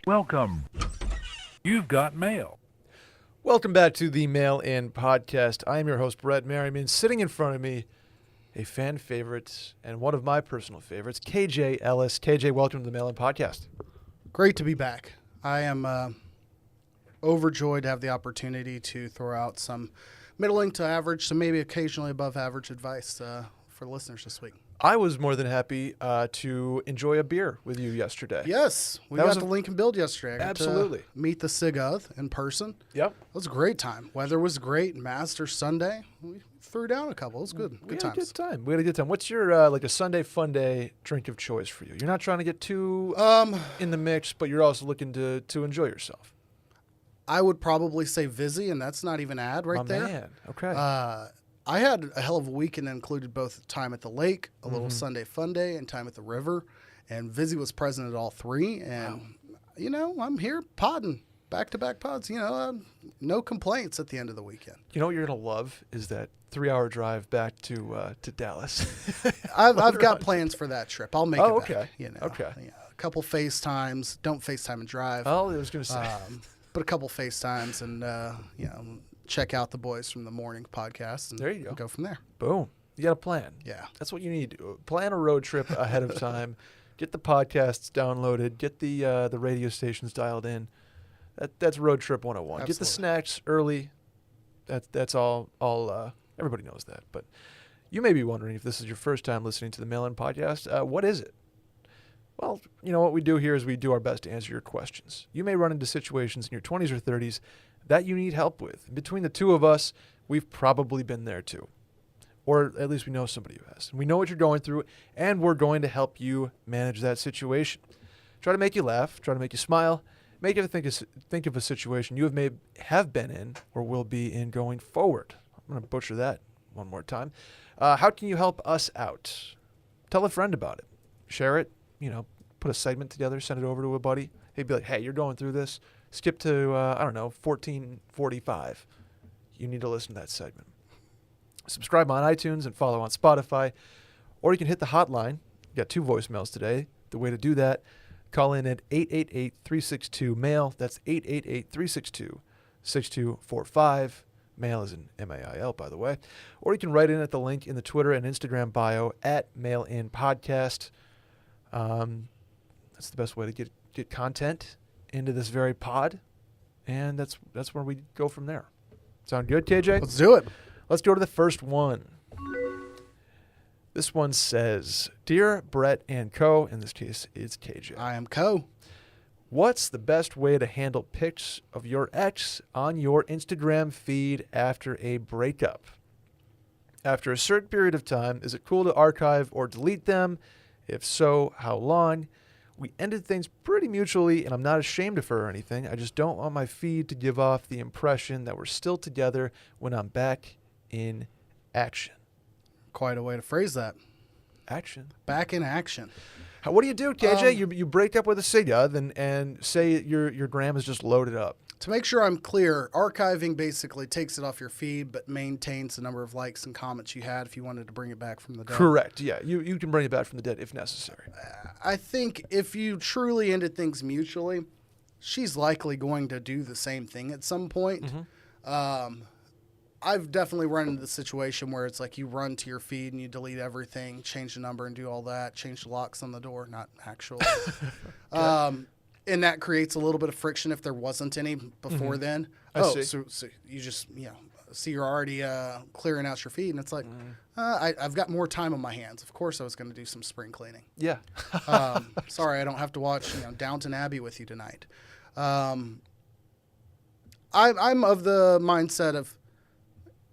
Welcome. You've got mail. Welcome back to the Mail In Podcast. I am your host, Brett Merriman. Sitting in front of me, a fan favorite and one of my personal favorites, KJ Ellis. KJ, welcome to the Mail In Podcast. Great to be back. I am overjoyed to have the opportunity to throw out some middling to average, so maybe occasionally above average advice for the listeners this week. I was more than happy to enjoy a beer with you yesterday. Yes, we got the Lincoln Build yesterday. I got absolutely. to meet the Sigoth in person. Yep. It was a great time. Weather was great. Masters Sunday. We threw down a couple. It was good. We Good had times. a good time. We had a good time. What's your like a Sunday fun day drink of choice for you? You're not trying to get too in the mix, but you're also looking to enjoy yourself. I would probably say Vizzy, and that's not even ad right there. Man. Okay. I had a hell of a weekend that included both time at the lake, a little Sunday fun day, and time at the river. And Vizzy was present at all three. And, you know, I'm here podding, back-to-back pods. You know, no complaints at the end of the weekend. You know what you're going to love is that 3-hour drive back to Dallas. I've got plans for that trip. I'll make it back. Okay. You know, Okay. Yeah, a couple FaceTimes. Don't FaceTime and drive. Oh, I was going to say. But a couple FaceTimes and, you know, check out the boys from the morning podcast. And there you go from there. Boom. You got a plan. Yeah. That's what you need to do. Plan a road trip ahead of time. Get the podcasts downloaded. Get the radio stations dialed in. That's road trip 101. Absolutely. Get the snacks early. That's all everybody knows that. But you may be wondering if this is your first time listening to the Mail-In Podcast. What is it? Well, you know, what we do here is we do our best to answer your questions. You may run into situations in your 20s or 30s that you need help with. Between the two of us, we've probably been there too. Or at least we know somebody who has. We know what you're going through, and we're going to help you manage that situation. Try to make you laugh, try to make you smile, make you think of a situation you have been in or will be in going forward. I'm going to butcher that one more time. How can you help us out? Tell a friend about it. Share it. You know, put a segment together, send it over to a buddy. He'd be like, hey, you're going through this. Skip to, 14:45. You need to listen to that segment. Subscribe on iTunes and follow on Spotify. Or you can hit the hotline. You got 2 voicemails today. The way to do that, call in at 888-362-MAIL. That's 888-362-6245. Mail is an M-A-I-L, by the way. Or you can write in at the link in the Twitter and Instagram bio at MailInPodcast. That's the best way to get content into this very pod, and that's where we go from there. Sound good, KJ? Let's do it. Let's go to the first one. This one says, Dear Brett and Co., in this case, it's KJ. I am Co. What's the best way to handle pics of your ex on your Instagram feed after a breakup? After a certain period of time, is it cool to archive or delete them? If so, how long? We ended things pretty mutually, and I'm not ashamed of her or anything. I just don't want my feed to give off the impression that we're still together when I'm back in action. Quite a way to phrase that. Action. Back in action. What do you do, KJ? You break up with a Sigoth and say your gram is just loaded up. To make sure I'm clear, archiving basically takes it off your feed but maintains the number of likes and comments you had if you wanted to bring it back from the dead. Correct, yeah. You can bring it back from the dead if necessary. I think if you truly ended things mutually, she's likely going to do the same thing at some point. I've definitely run into the situation where it's like you run to your feed and you delete everything, change the number and do all that, change the locks on the door, not actually. And that creates a little bit of friction if there wasn't any before then. I see. So you just, see you're already clearing out your feed, and it's like, I've got more time on my hands. Of course I was going to do some spring cleaning. Yeah. Sorry, I don't have to watch Downton Abbey with you tonight. I'm of the mindset of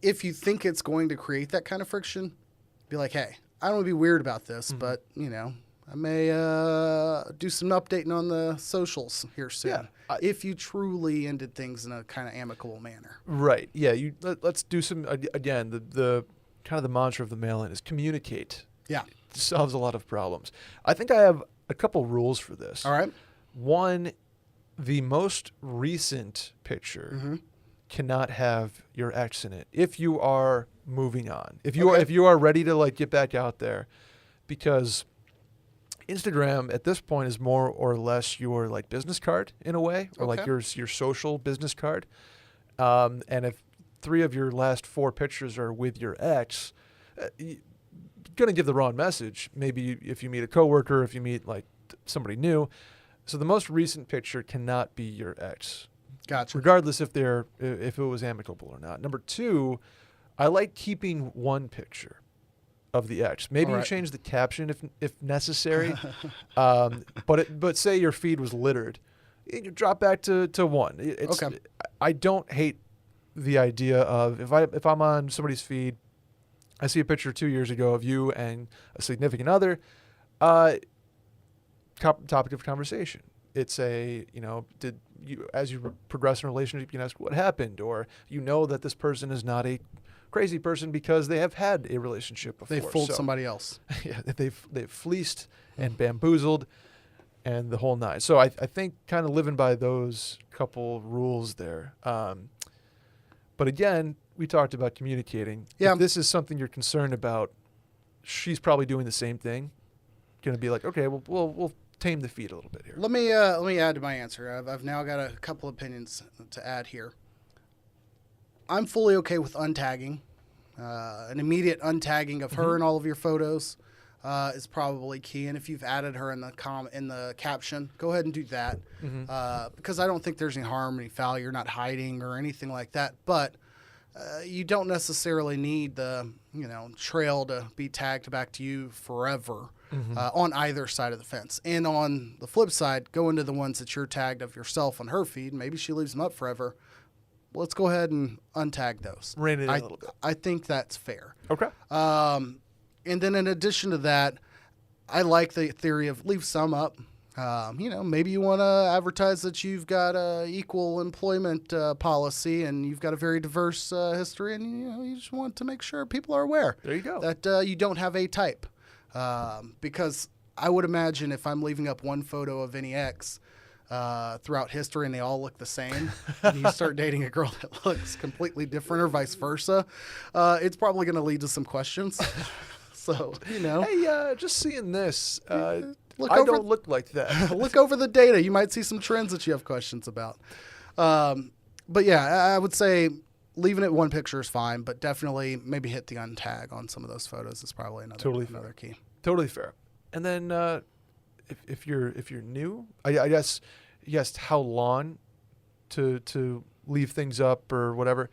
if you think it's going to create that kind of friction, be like, hey, I don't want to be weird about this, but, I may do some updating on the socials here soon. Yeah, if you truly ended things in a kind of amicable manner. Right. Yeah. Let's do some, again, the kind of the mantra of the mail-in is communicate. Yeah. It solves a lot of problems. I think I have a couple rules for this. All right. One, the most recent picture cannot have your ex in it. If you are moving on. If you are ready to like get back out there, because Instagram at this point is more or less your like business card in a way, or like your social business card. And if 3 of your last 4 pictures are with your ex, you're gonna give the wrong message. Maybe if you meet a coworker, if you meet like somebody new. So the most recent picture cannot be your ex. Gotcha. Regardless if it was amicable or not. Number 2, I like keeping one picture of the ex. Maybe you change the caption if necessary. But say your feed was littered, you drop back to 1. I don't hate the idea of if I'm on somebody's feed, I see a picture 2 years ago of you and a significant other. Topic of conversation. It's as you progress in a relationship, you can ask what happened, or that this person is not a crazy person because they have had a relationship before. They fooled somebody else. Yeah, they've fleeced and bamboozled and the whole 9. So I think kind of living by those couple rules there. But again, we talked about communicating. Yeah. If this is something you're concerned about, she's probably doing the same thing. Going to be like, okay, we'll tame the feed a little bit here. Let me add to my answer. I've now got a couple opinions to add here. I'm fully okay with untagging. An immediate untagging of her in all of your photos is probably key. And if you've added her in the caption, go ahead and do that. Because I don't think there's any harm, any foul. You're not hiding or anything like that. But you don't necessarily need the trail to be tagged back to you forever on either side of the fence. And on the flip side, go into the ones that you're tagged of yourself on her feed. Maybe she leaves them up forever. Let's go ahead and untag those. Rein it in a little bit. I think that's fair. Okay. And then in addition to that, I like the theory of leave some up. Maybe you want to advertise that you've got a equal employment policy and you've got a very diverse history, and you just want to make sure people are aware. There you go. That you don't have a type. Because I would imagine if I'm leaving up one photo of any ex throughout history and they all look the same, and you start dating a girl that looks completely different or vice versa, it's probably going to lead to some questions. So, Hey, just seeing this, I don't look like that. Look over the data. You might see some trends that you have questions about. But yeah, I would say leaving it one picture is fine, but definitely maybe hit the untag on some of those photos is probably another key. Totally fair. And then if you're new, I guess you asked how long to leave things up or whatever.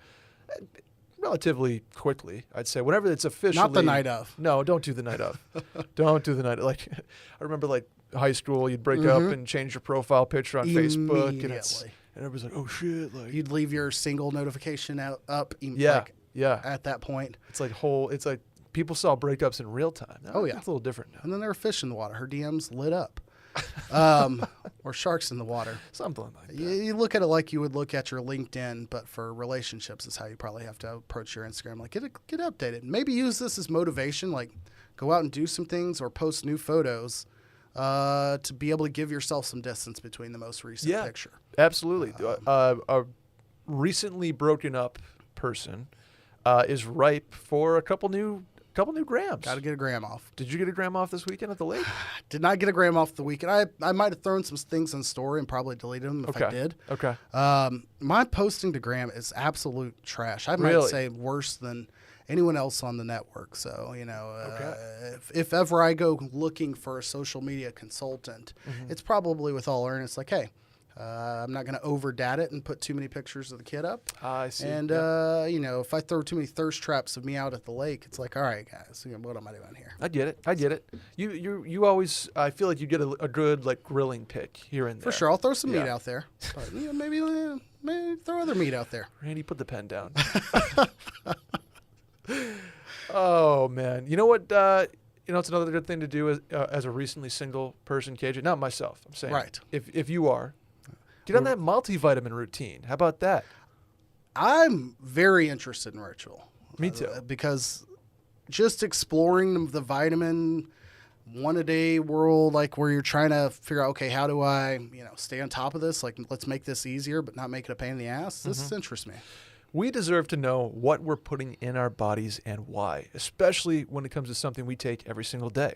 Relatively quickly, I'd say. Whenever it's officially... Not the night of. No, don't do the night of. Don't do the night of. Like, I remember, like, high school, you'd break up and change your profile picture on Facebook. And everybody's like, oh, shit. Like, you'd leave your single notification up at that point. It's like people saw breakups in real time. Now, it's a little different now. And then there were fish in the water. Her DMs lit up. Or sharks in the water. Something like that. You look at it like you would look at your LinkedIn, but for relationships is how you probably have to approach your Instagram. Like, get updated. Maybe use this as motivation. Like, go out and do some things or post new photos to be able to give yourself some distance between the most recent picture. Absolutely. A recently broken up person is ripe for a couple new grams. Got to get a gram off. Did you get a gram off this weekend at the lake? Did not get a gram off the weekend. I might have thrown some things in story and probably deleted them if I did. Okay. My posting to gram is absolute trash. I might say worse than anyone else on the network. So, if ever I go looking for a social media consultant, it's probably with all earnest like, hey, I'm not going to over data it and put too many pictures of the kid up. I see. And, if I throw too many thirst traps of me out at the lake, it's like, all right, guys, what am I doing here? I get it. You always, I feel like you get a good, like, grilling pick here and there. For sure. I'll throw some meat out there. But, maybe throw other meat out there. Randy, put the pen down. Oh, man. You know what? It's another good thing to do as a recently single person, KJ. Not myself. I'm saying. Right. If you are. Get on that multivitamin routine. How about that? I'm very interested in ritual. Me too. Because just exploring the vitamin one-a-day world, like where you're trying to figure out, okay, how do I, stay on top of this? Like, let's make this easier, but not make it a pain in the ass. This interests me. We deserve to know what we're putting in our bodies and why, especially when it comes to something we take every single day.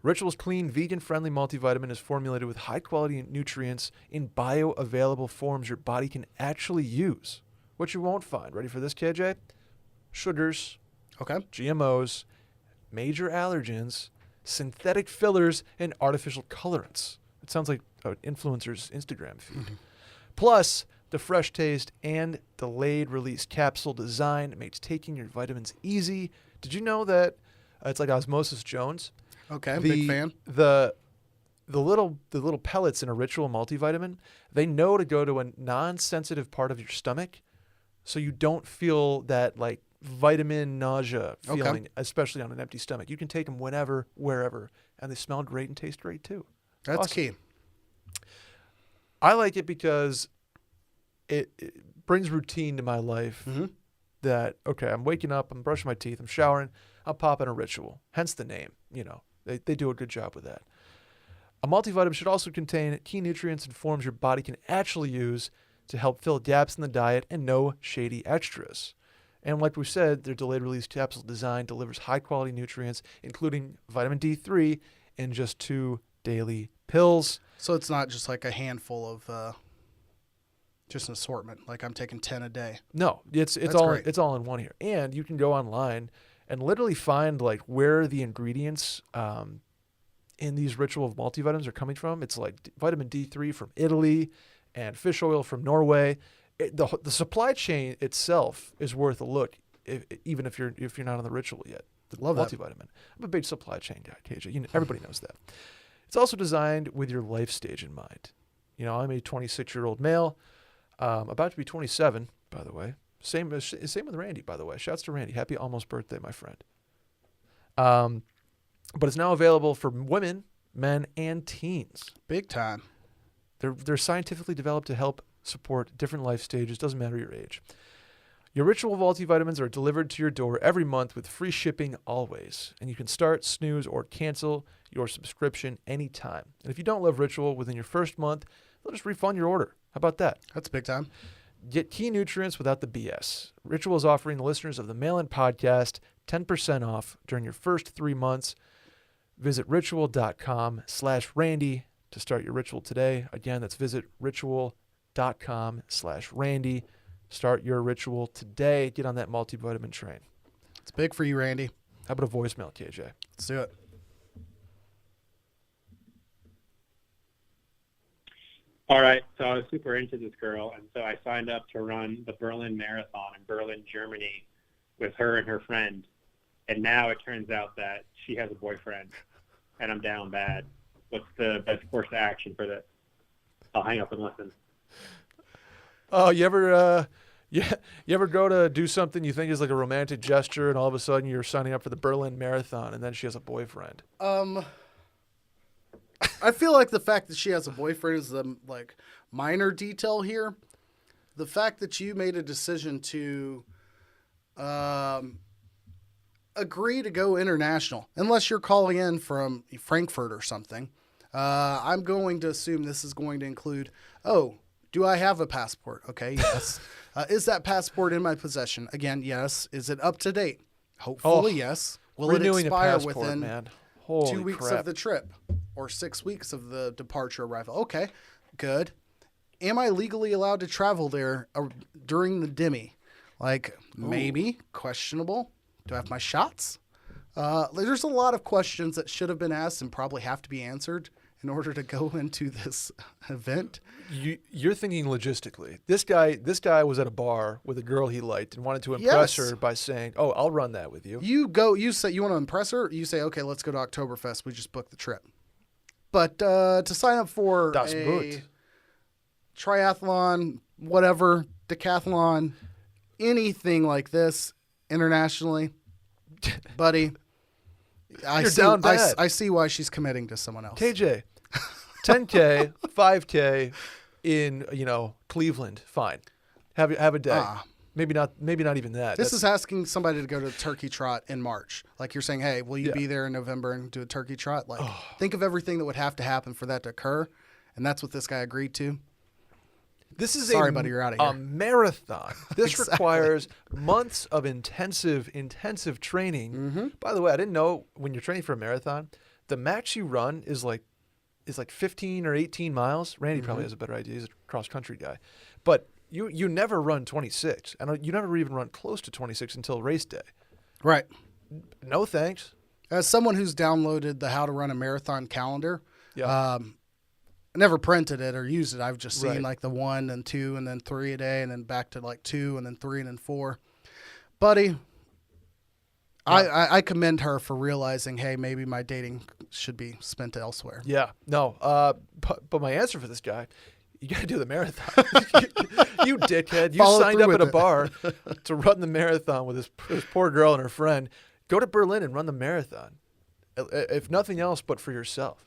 Ritual's clean, vegan-friendly multivitamin is formulated with high-quality nutrients in bioavailable forms your body can actually use. What you won't find, ready for this, KJ? Sugars, Okay. GMOs, major allergens, synthetic fillers, and artificial colorants. It sounds like an influencer's Instagram feed. Plus, the fresh taste and delayed release capsule design makes taking your vitamins easy. Did you know that it's like Osmosis Jones? Okay, big fan. The little pellets in a Ritual multivitamin, they know to go to a non-sensitive part of your stomach, so you don't feel that like vitamin nausea feeling, especially on an empty stomach. You can take them whenever, wherever, and they smell great and taste great too. That's Awesome. key. I like it because it brings routine to my life. That, okay, I'm waking up, I'm brushing my teeth, I'm showering, I'm popping a Ritual. Hence the name, They do a good job with that. A multivitamin should also contain key nutrients and forms your body can actually use to help fill gaps in the diet and no shady extras. And like we said, their delayed release capsule design delivers high quality nutrients, including vitamin D3 in just 2 daily pills. So it's not just like a handful of just an assortment. Like I'm taking 10 a day. No, it's That's all great. it's all in one here. And you can go online and literally find like where the ingredients in these Ritual multivitamins are coming from. It's like vitamin D3 from Italy and fish oil from Norway. The supply chain itself is worth a look, even if you're not on the Ritual yet. The Love that. multivitamin. I'm a big supply chain guy, KJ. Everybody knows that. It's also designed with your life stage in mind. I'm a 26-year-old male, about to be 27, by the way. Same with Randy, by the way. Shouts to Randy. Happy almost birthday, my friend. But it's now available for women, men, and teens. Big time. They're scientifically developed to help support different life stages. Doesn't matter your age. Your Ritual multivitamins are delivered to your door every month with free shipping always. And you can start, snooze, or cancel your subscription anytime. And if you don't love Ritual within your first month, they'll just refund your order. How about that? That's big time. Get key nutrients without the BS. Ritual is offering the listeners of the Mail-In Podcast 10% off during your first 3 months. Visit ritual.com/Randy to start your Ritual today. Again, that's visit ritual.com/Randy. Start your Ritual today. Get on that multivitamin train. It's big for you, Randy. How about a voicemail, KJ? Let's do it. All right, so I was super into this girl, and so I signed up to run the Berlin Marathon in Berlin, Germany, with her and her friend. And now it turns out that she has a boyfriend, and I'm down bad. What's the best course of action for this? I'll hang up and listen. Oh, you ever go to do something you think is like a romantic gesture, and all of a sudden you're signing up for the Berlin Marathon, and then she has a boyfriend? I feel like the fact that she has a boyfriend is the minor detail here. The fact that you made a decision to agree to go international, unless you're calling in from Frankfurt or something, I'm going to assume this is going to include, do I have a passport? Okay, yes. Is that passport in my possession? Again, yes. Is it up to date? Hopefully, yes. Will it Renewing expire a passport, within man. Holy 2 weeks crap. of the trip or 6 weeks of the departure arrival? Okay, good. Am I legally allowed to travel there during the Demi? Maybe, questionable. Do I have my shots? There's a lot of questions that should have been asked and probably have to be answered in order to go into this event. You're thinking logistically. This guy was at a bar with a girl he liked and wanted to impress her by saying, I'll run that with you. You say you want to impress her, you say, okay, let's go to Oktoberfest. We just booked the trip. But to sign up for Das a Boot. triathlon, whatever, decathlon, anything like this internationally, buddy, I see why she's committing to someone else. KJ, 10K, 5K in, Cleveland, fine. Have a day. Maybe not even that. This is asking somebody to go to a turkey trot in March. Like you're saying, hey, will you be there in November and do a turkey trot? Think of everything that would have to happen for that to occur. And that's what this guy agreed to. This is Sorry, buddy, you're out of here. a marathon. This Exactly. requires months of intensive training. Mm-hmm. By the way, I didn't know when you're training for a marathon, the max you run is like 15 or 18 miles. Randy probably has a better idea. He's a cross country guy, but you never run 26, and you never even run close to 26 until race day. Right. No thanks. As someone who's downloaded the How to Run a Marathon calendar, Yeah. I never printed it or used it. I've just seen Right. like the 1 and 2 and then 3 a day and then back to like 2 and then 3 and then 4. Buddy, I commend her for realizing, hey, maybe my dating should be spent elsewhere. Yeah. No. But my answer for this guy, you got to do the marathon. You dickhead. You Follow signed through up at with a it. bar to run the marathon with this poor girl and her friend. Go to Berlin and run the marathon. If nothing else, but for yourself.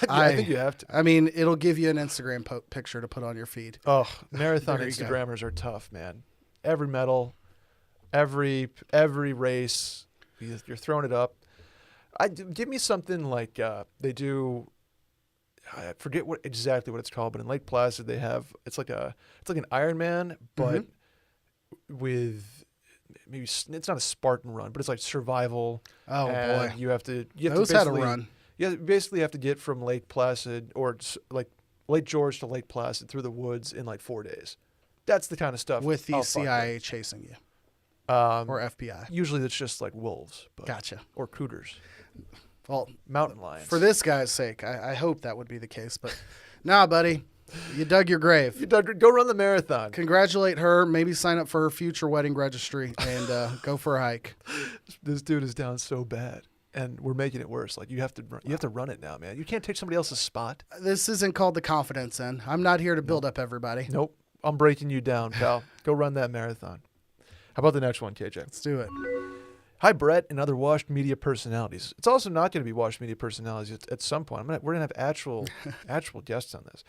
I think you have to. I mean, it'll give you an Instagram picture to put on your feed. Oh, marathon There you go. Instagrammers are tough, man. Every medal, every race, you're throwing it up. Give me something like they do. I forget exactly what it's called, but in Lake Placid they have it's like an Ironman, but with maybe it's not a Spartan run, but it's like survival. Oh, and boy. You have to Those had a run. You basically have to get from Lake Placid or like Lake George to Lake Placid through the woods in like 4 days. That's the kind of stuff. With the I'll fuck CIA chasing you. with. Or FBI. Usually it's just like wolves. But, Gotcha. Or cougars. Well, Mountain lions. for this guy's sake, I hope that would be the case. But nah, buddy, you dug your grave. Go run the marathon. Congratulate her. Maybe sign up for her future wedding registry and go for a hike. This dude is down so bad, and we're making it worse. Like you have to run it now, man. You can't take somebody else's spot. This isn't called the confidence end. I'm not here to build up everybody. Nope. I'm breaking you down, pal. Go run that marathon. How about the next one, KJ? Let's do it. Hi, Brett and other washed media personalities. It's also not going to be washed media personalities at some point. We're going to have actual guests on this.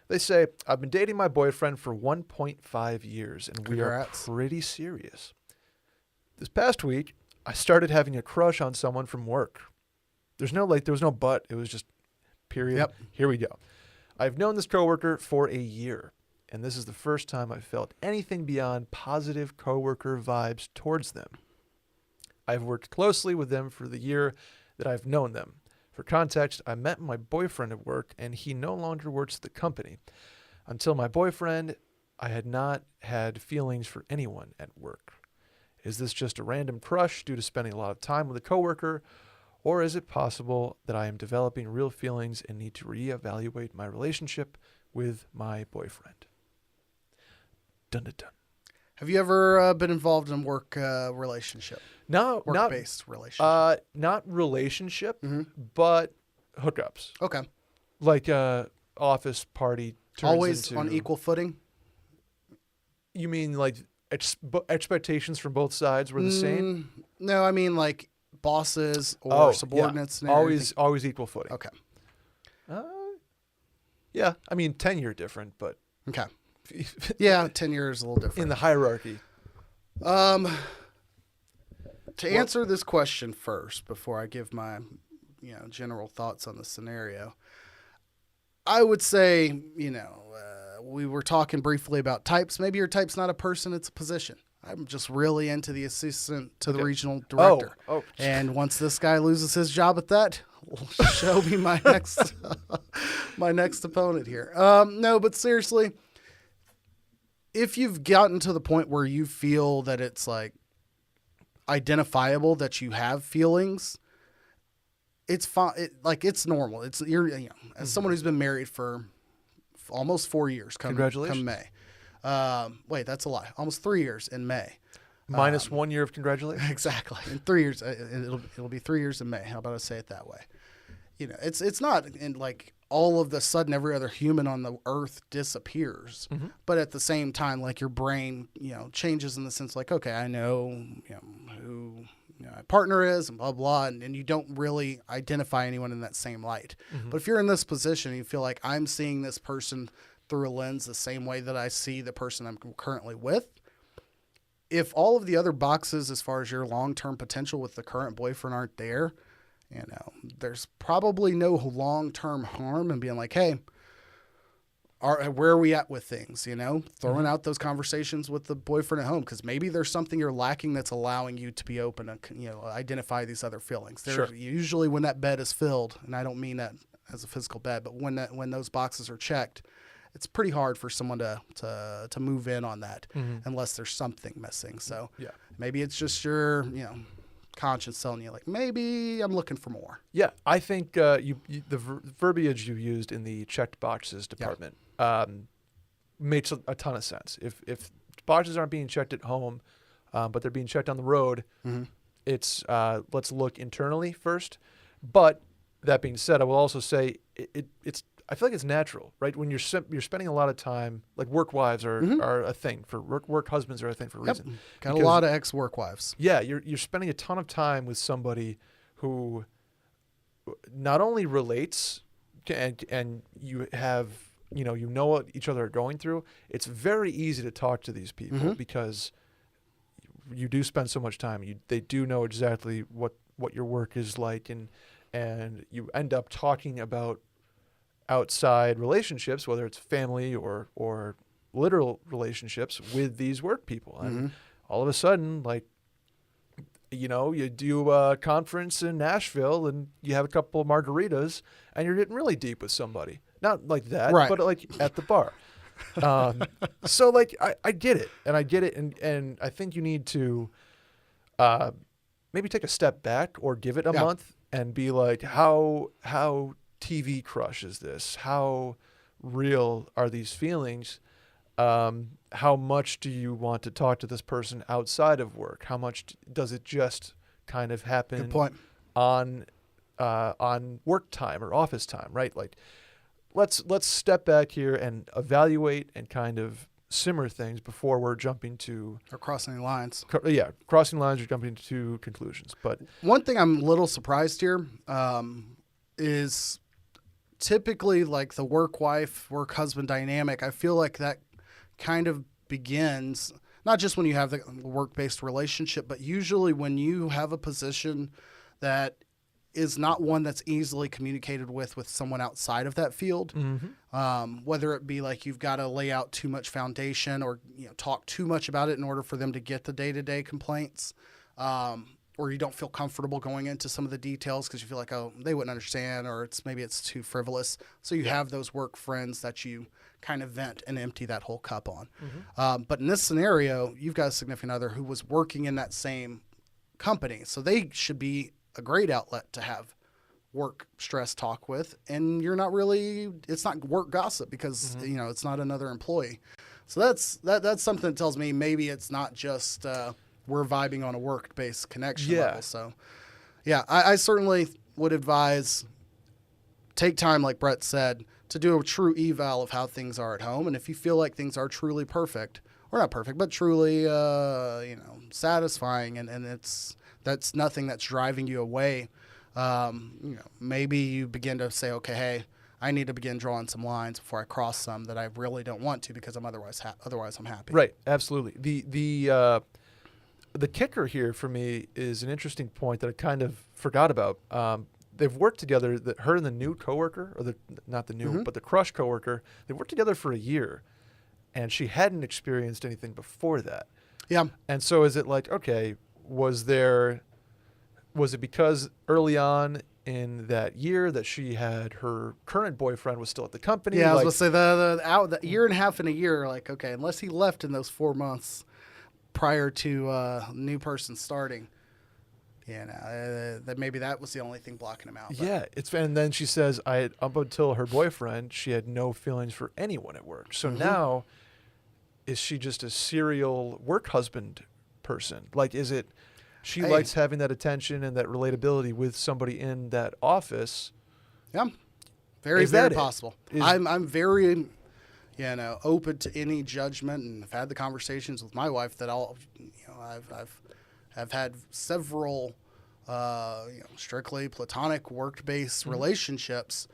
They say, I've been dating my boyfriend for 1.5 years, and we are Congrats. pretty serious. This past week, I started having a crush on someone from work. There was no but. It was just period. Yep. Here we go. I've known this coworker for a year, and this is the first time I've felt anything beyond positive coworker vibes towards them. I've worked closely with them for the year that I've known them. For context, I met my boyfriend at work, and he no longer works at the company. Until my boyfriend, I had not had feelings for anyone at work. Is this just a random crush due to spending a lot of time with a coworker, or is it possible that I am developing real feelings and need to reevaluate my relationship with my boyfriend? Dun dun dun. Have you ever been involved in work relationship? No, Work-based relationship? not relationship, Mhm. but hookups. Okay. Like office party turns Always into, on equal footing? You mean like expectations from both sides were the same? No, I mean like bosses or subordinates. Yeah. And Always equal footing. Okay. Yeah, I mean tenure different, but Okay. Yeah, 10 years is a little different. in the hierarchy. To answer this question first, before I give my, general thoughts on the scenario, I would say, we were talking briefly about types. Maybe your type's not a person; it's a position. I'm just really into the assistant to the regional director. Oh. And once this guy loses his job at that, will show me my next my next opponent here. No, but seriously, if you've gotten to the point where you feel that it's like identifiable that you have feelings, it's fine. It's normal. It's as someone who's been married for almost 4 years. Congratulations. Come May. Wait, that's a lie. Almost 3 years in May. Minus 1 year of congratulations. Exactly. In 3 years, it'll be 3 years in May. How about I say it that way? It's not in like all of the sudden every other human on the earth disappears, but at the same time, like your brain, changes in the sense like, okay, I know, who my partner is and blah blah, and you don't really identify anyone in that same light. But if you're in this position, you feel like I'm seeing this person through a lens the same way that I see the person I'm currently with. If all of the other boxes as far as your long-term potential with the current boyfriend aren't there, there's probably no long-term harm in being like, hey, where are we at with things, you know, throwing out those conversations with the boyfriend at home, because maybe there's something you're lacking that's allowing you to be open and, you know, identify these other feelings. There's usually when that bed is filled, and I don't mean that as a physical bed, but when those boxes are checked, it's pretty hard for someone to move in on that unless there's something missing. So maybe it's just your, you know, conscience telling you, like, maybe I'm looking for more. Yeah, I think the verbiage you used in the checked boxes department makes a ton of sense. If boxes aren't being checked at home, but they're being checked on the road, it's let's look internally first. But that being said, I will also say it's I feel like it's natural, right? When you're spending a lot of time, like work wives are a thing for work husbands are a thing for a reason. Got a lot of ex-work wives. Yeah, you're spending a ton of time with somebody who not only relates and you have, you know what each other are going through. It's very easy to talk to these people because you do spend so much time. They do know exactly what your work is like, and you end up talking about outside relationships, whether it's family or literal relationships with these work people. And all of a sudden, like, you know, you do a conference in Nashville and you have a couple of margaritas and you're getting really deep with somebody. Not like that, but like at the bar. So like, I get it. And I think you need to maybe take a step back or give it a month and be like, how TV crush is this? How real are these feelings? How much do you want to talk to this person outside of work? How much does it just kind of happen on work time or office time, right? Like, let's step back here and evaluate and kind of simmer things before we're jumping to or crossing lines. Crossing lines or jumping to conclusions. But one thing I'm a little surprised here is typically like the work wife, work husband dynamic. I feel like that kind of begins not just when you have the work-based relationship, but usually when you have a position that is not one that's easily communicated with someone outside of that field. Whether it be like you've got to lay out too much foundation or, you know, talk too much about it in order for them to get the day-to-day complaints. Or you don't feel comfortable going into some of the details because you feel like, oh, they wouldn't understand, or maybe it's too frivolous. So you have those work friends that you kind of vent and empty that whole cup on. But in this scenario, you've got a significant other who was working in that same company. So they should be a great outlet to have work stress talk with. And you're not really, it's not work gossip because, you know, it's not another employee. So that's something that tells me maybe it's not just we're vibing on a work-based connection level. So, yeah, I certainly would advise take time, like Brett said, to do a true eval of how things are at home. And if you feel like things are truly perfect, or not perfect, but truly, you know, satisfying, and that's nothing that's driving you away, you know, maybe you begin to say, okay, hey, I need to begin drawing some lines before I cross some that I really don't want to because I'm otherwise I'm happy. Right, absolutely. The kicker here for me is an interesting point that I kind of forgot about. They've worked together, her and the new coworker, or not the new, but the crush coworker, they've worked together for a year, and she hadn't experienced anything before that. Yeah. And so is it like, okay, was it because early on in that year that she had her current boyfriend was still at the company? Yeah, I was going to say the year and a half in a year, like, okay, unless he left in those 4 months prior to new person starting, that maybe that was the only thing blocking him out. But. Yeah, and then she says, up until her boyfriend, she had no feelings for anyone at work. So now, is she just a serial work husband person? Like, is it she likes having that attention and that relatability with somebody in that office? Yeah, very possible. I'm very open to any judgment, and I've had the conversations with my wife that I've had several, strictly platonic work-based relationships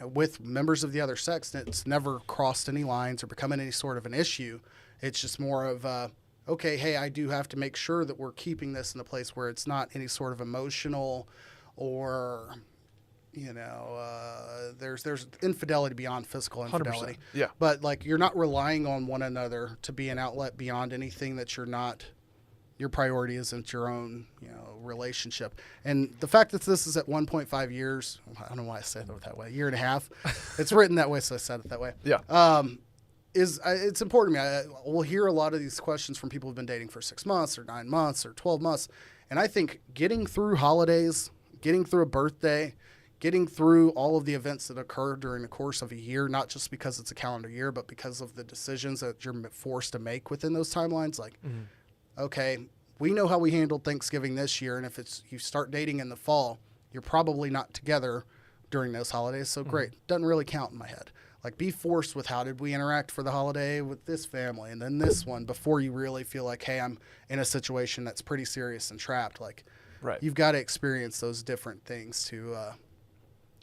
with members of the other sex. And it's never crossed any lines or become any sort of an issue. It's just more of, okay, hey, I do have to make sure that we're keeping this in a place where it's not any sort of emotional or there's infidelity beyond physical 100%. infidelity. Yeah. But like you're not relying on one another to be an outlet beyond anything that you're not. Your priority isn't your own, relationship. And the fact that this is at 1.5 years, I don't know why I said it that way, year and a half. It's written that way, so I said it that way. Yeah. It's important to me. We'll hear a lot of these questions from people who've been dating for 6 months or 9 months or 12 months. And I think getting through holidays, getting through a birthday, getting through all of the events that occur during the course of a year, not just because it's a calendar year, but because of the decisions that you're forced to make within those timelines. Like, okay, we know how we handled Thanksgiving this year, and if you start dating in the fall, you're probably not together during those holidays. So great, doesn't really count in my head. Like, be forced with how did we interact for the holiday with this family and then this one before you really feel like, hey, I'm in a situation that's pretty serious and trapped. Like, you've got to experience those different things to,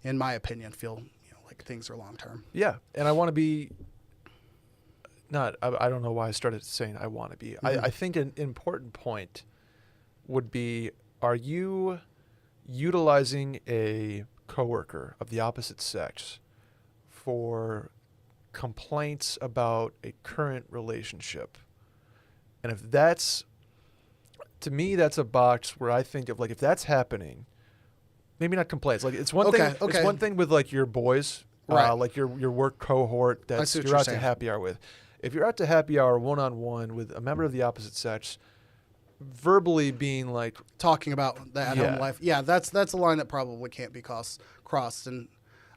in my opinion, feel like things are long term. Yeah, and I want to be. I don't know why I started saying I want to be. I think an important point would be: are you utilizing a coworker of the opposite sex for complaints about a current relationship? And if that's, to me, that's a box where I think of, like, if that's happening, maybe not complaints. Like, it's one thing. It's one thing with, like, your boys, right? Like your work cohort that you're out to happy hour with. If you're out to happy hour one-on-one with a member of the opposite sex, verbally being like talking about the at-home life, that's a line that probably can't be crossed. And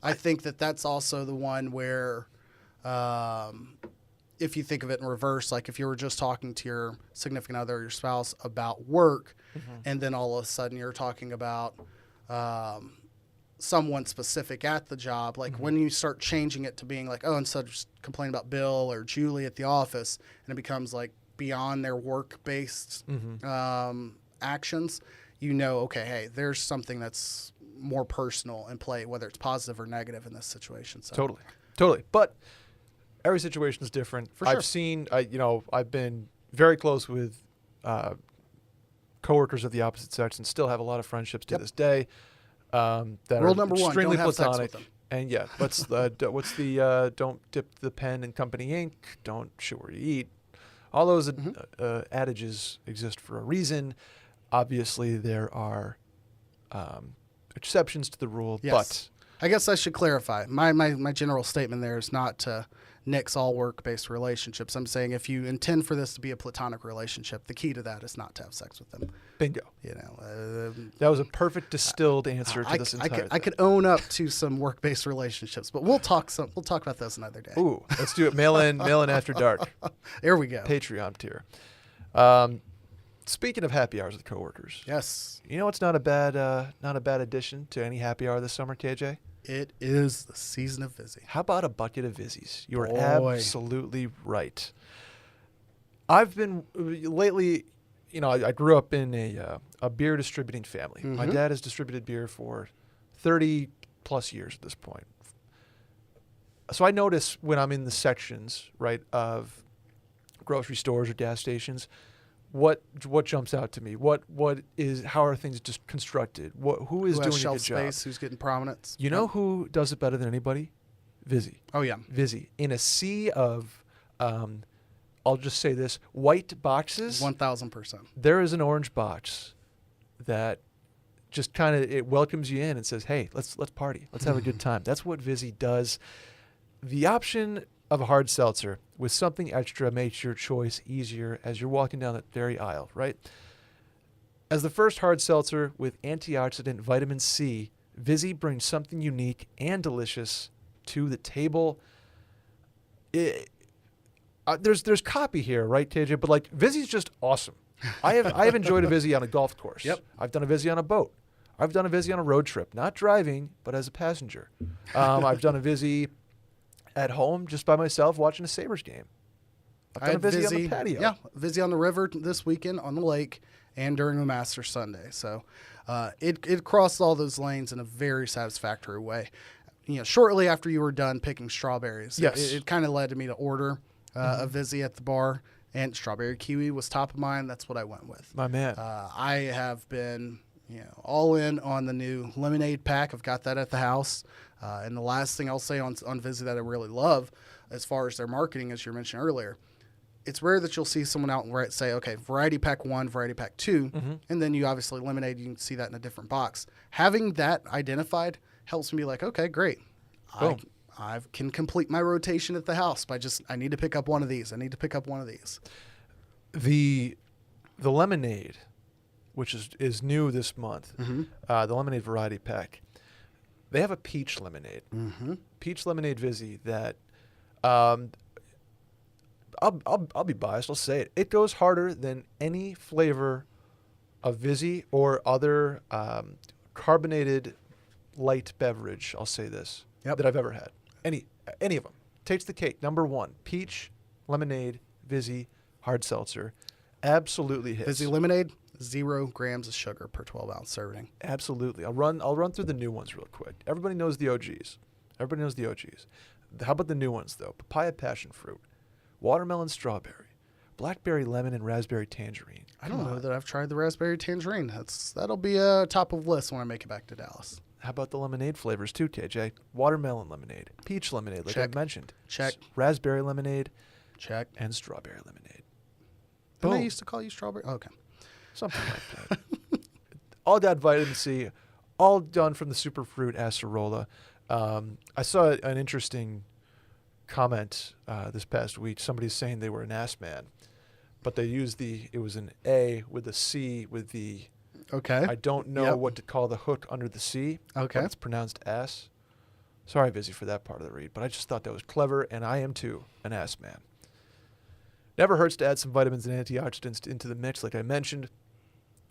I think that's also the one where, if you think of it in reverse, like if you were just talking to your significant other or your spouse about work, and then all of a sudden you're talking about someone specific at the job, like when you start changing it to being like, oh, instead of just complaining about Bill or Julie at the office, and it becomes like beyond their work-based actions, okay, hey, there's something that's more personal in play, whether it's positive or negative in this situation. So. Totally. But every situation is different. For sure. I've seen, I've been very close with coworkers of the opposite sex and still have a lot of friendships to this day. That Rule are number one, extremely don't have sex platonic. with them. And what's the don't dip the pen in company ink, don't shit where you eat. All those adages exist for a reason. Obviously, there are exceptions to the rule, but I guess I should clarify. My general statement there is not to nix all work-based relationships. I'm saying if you intend for this to be a platonic relationship, the key to that is not to have sex with them. Bingo. That was a perfect distilled answer to this entire thing. I could own up to some work-based relationships, but we'll talk about those another day. Ooh, let's do it. Mail in after dark. There we go. Patreon tier. Speaking of happy hours with coworkers, yes, it's not a bad addition to any happy hour this summer, KJ. It is the season of Vizzy. How about a bucket of Vizzies? You are absolutely right. I've been lately, I grew up in a beer distributing family. My dad has distributed beer for 30 plus years at this point. So I notice when I'm in the sections, right, of grocery stores or gas stations, what jumps out to me? How are things just constructed? Who is doing a good shelf job? space? Who's getting prominence? You know who does it better than anybody? Vizzy. Oh yeah, Vizzy. In a sea of, I'll just say this: white boxes. 1,000%. There is an orange box that just kind of it welcomes you in and says, "Hey, let's party. Let's have a good time." That's what Vizzy does. The option of a hard seltzer with something extra makes your choice easier as you're walking down that very aisle, right? As the first hard seltzer with antioxidant vitamin C, Vizzy brings something unique and delicious to the table. There's copy here, right, KJ? But like Vizzy's just awesome. I have enjoyed a Vizzy on a golf course. Yep. I've done a Vizzy on a boat. I've done a Vizzy on a road trip, not driving, but as a passenger. I've done a Vizzy at home just by myself watching a Sabres game. I've done a Vizzy on the patio. Yeah, Vizzy on the river this weekend on the lake and during the Masters Sunday. So it crossed all those lanes in a very satisfactory way. Shortly after you were done picking strawberries, it kind of led me to order a Vizzy at the bar, and strawberry kiwi was top of mind. That's what I went with. My man. I have been all in on the new lemonade pack. I've got that at the house. And the last thing I'll say on Vizzy that I really love, as far as their marketing, as you mentioned earlier, it's rare that you'll see someone out and say, okay, variety pack 1, variety pack 2, and then you obviously lemonade. You can see that in a different box. Having that identified helps me be like, okay, great. I can complete my rotation at the house by I need to pick up one of these. I need to pick up one of these. The lemonade, which is new this month, the lemonade variety pack, they have a peach lemonade. Peach lemonade Vizzy that I'll be biased. I'll say it. It goes harder than any flavor of Vizzy or other carbonated light beverage. I'll say this that I've ever had. Any of them. Takes the cake. Number 1, peach lemonade Vizzy hard seltzer. Absolutely hits. Vizzy lemonade, 0 grams of sugar per 12-ounce serving. Absolutely. I'll run through the new ones real quick. Everybody knows the OGs. How about the new ones though? Papaya passion fruit, watermelon strawberry, blackberry lemon, and raspberry tangerine. I don't know that I've tried the raspberry tangerine. That'll be top of list when I make it back to Dallas. How about the lemonade flavors too, KJ? Watermelon lemonade, peach lemonade, like Check. I mentioned. Check. Raspberry lemonade. Check. And strawberry lemonade. Didn't I Boom. used to call you strawberry? Okay. Something like that. All got vitamin C, all done from the superfruit acerola. I saw an interesting comment this past week. Somebody's saying they were an ass man, but they used it was an A with a C with the. Okay. I don't know what to call the hook under the C. Okay. But it's pronounced ass. Sorry, Vizzy, for that part of the read, but I just thought that was clever, and I am too an ass man. Never hurts to add some vitamins and antioxidants into the mix, like I mentioned.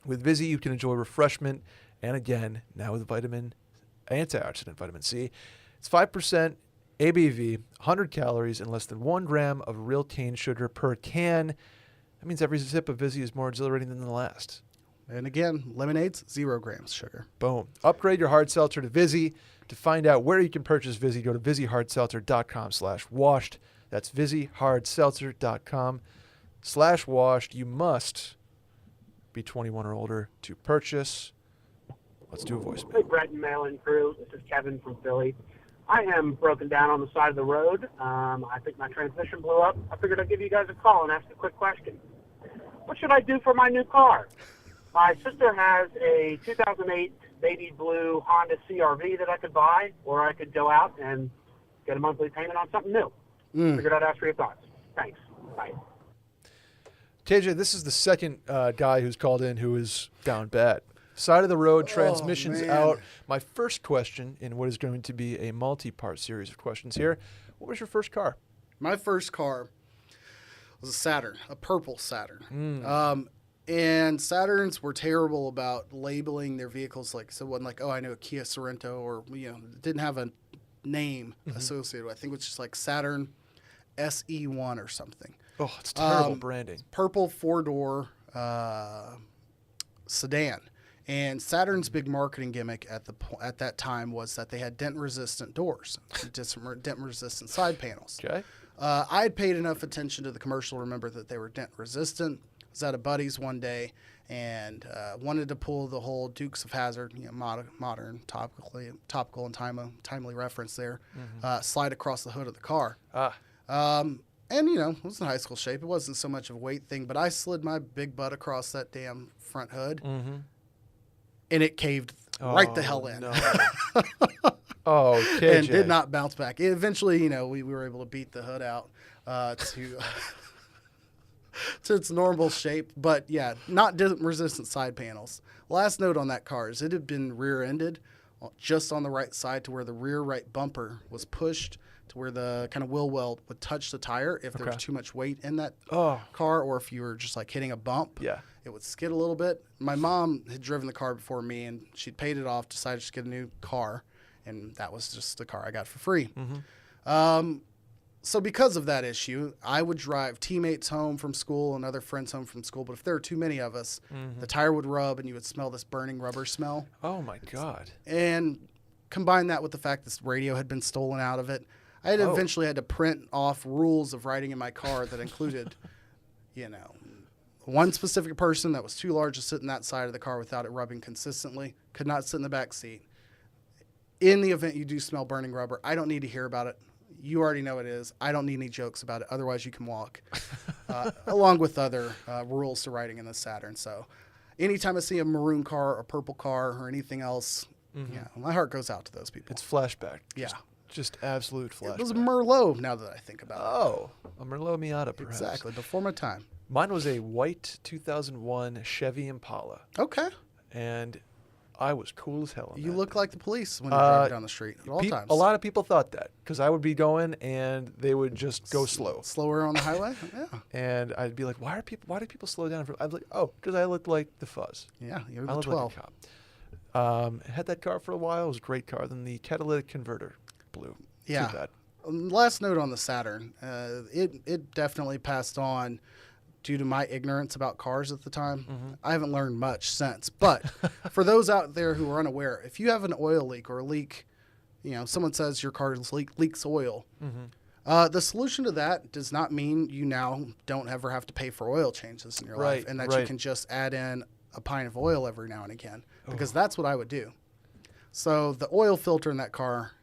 With Vizzy, you can enjoy refreshment, and again, now with antioxidant vitamin C. It's 5% ABV, 100 calories, and less than 1 gram of real cane sugar per can. That means every sip of Vizzy is more exhilarating than the last. And again, lemonades, 0 grams sugar. Boom. Upgrade your hard seltzer to Vizzy. To find out where you can purchase Vizzy, go to VizzyHardSeltzer.com/washed. That's VizzyHardSeltzer.com/washed. You must be 21 or older to purchase. Let's do a voicemail. Hey, Brett and Mail-In crew. This is Kevin from Philly. I am broken down on the side of the road. I think my transmission blew up. I figured I'd give you guys a call and ask a quick question. What should I do for my new car? My sister has a 2008 baby blue Honda CR-V that I could buy, or I could go out and get a monthly payment on something new. Figured I'd ask for your thoughts. Thanks. Bye. KJ, this is the second guy who's called in who is down bad. Side of the road, transmissions out. My first question in what is going to be a multi-part series of questions here. What was your first car? My first car was a Saturn, a purple Saturn. And Saturns were terrible about labeling their vehicles. It wasn't like, oh, I know a Kia Sorento, or, it didn't have a name associated with it. I think it was just like Saturn SE1 or something. Oh, it's terrible branding. Purple 4-door sedan. And Saturn's big marketing gimmick at that time was that they had dent-resistant doors, dent-resistant side panels. Okay. I had paid enough attention to the commercial to remember that they were dent-resistant. I was at a buddy's one day and wanted to pull the whole Dukes of Hazzard, modern, topical and timely reference there, slide across the hood of the car. And, it was in high school shape. It wasn't so much of a weight thing, but I slid my big butt across that damn front hood, and it caved right the hell in. No. Oh, KJ. And did not bounce back. Eventually, we were able to beat the hood out to its normal shape. But, yeah, not dent-resistant side panels. Last note on that car is it had been rear-ended just on the right side to where the rear right bumper was pushed to where the kind of wheel well would touch the tire if there was too much weight in that car, or if you were just like hitting a bump. Yeah. It would skid a little bit. My mom had driven the car before me, and she'd paid it off, decided to get a new car, and that was just the car I got for free. So because of that issue, I would drive teammates home from school and other friends home from school, but if there were too many of us, the tire would rub and you would smell this burning rubber smell. Oh, my God. And combine that with the fact this radio had been stolen out of it, I had eventually had to print off rules of riding in my car that included, One specific person that was too large to sit in that side of the car without it rubbing consistently could not sit in the back seat. In the event you do smell burning rubber, I don't need to hear about it. You already know it is. I don't need any jokes about it. Otherwise, you can walk, along with other rules to riding in the Saturn. So anytime I see a maroon car, a purple car, or anything else, yeah, my heart goes out to those people. It's flashback. Yeah. Just absolute flashback. It was a Merlot, now that I think about it. Oh, a Merlot Miata, perhaps. Exactly, before my time. Mine was a white 2001 Chevy Impala, Okay. and I was cool as hell. You look like the police when you're driving down the street at all times. A lot of people thought that because I would be going and they would just go slow. Slower on the highway? Yeah. And I'd be like, why do people slow down? I'd be like, oh, because I look like the fuzz. Yeah, you're I the look 12. like a cop. Had that car for a while. It was a great car. Then the catalytic converter blew. Yeah. Too bad. Last note on the Saturn. It definitely passed on due to my ignorance about cars at the time. I haven't learned much since. But for those out there who are unaware, if you have an oil leak or a leak, someone says your car leaks oil, the solution to that does not mean you now don't ever have to pay for oil changes in your life and that you can just add in a pint of oil every now and again, because that's what I would do. So the oil filter in that car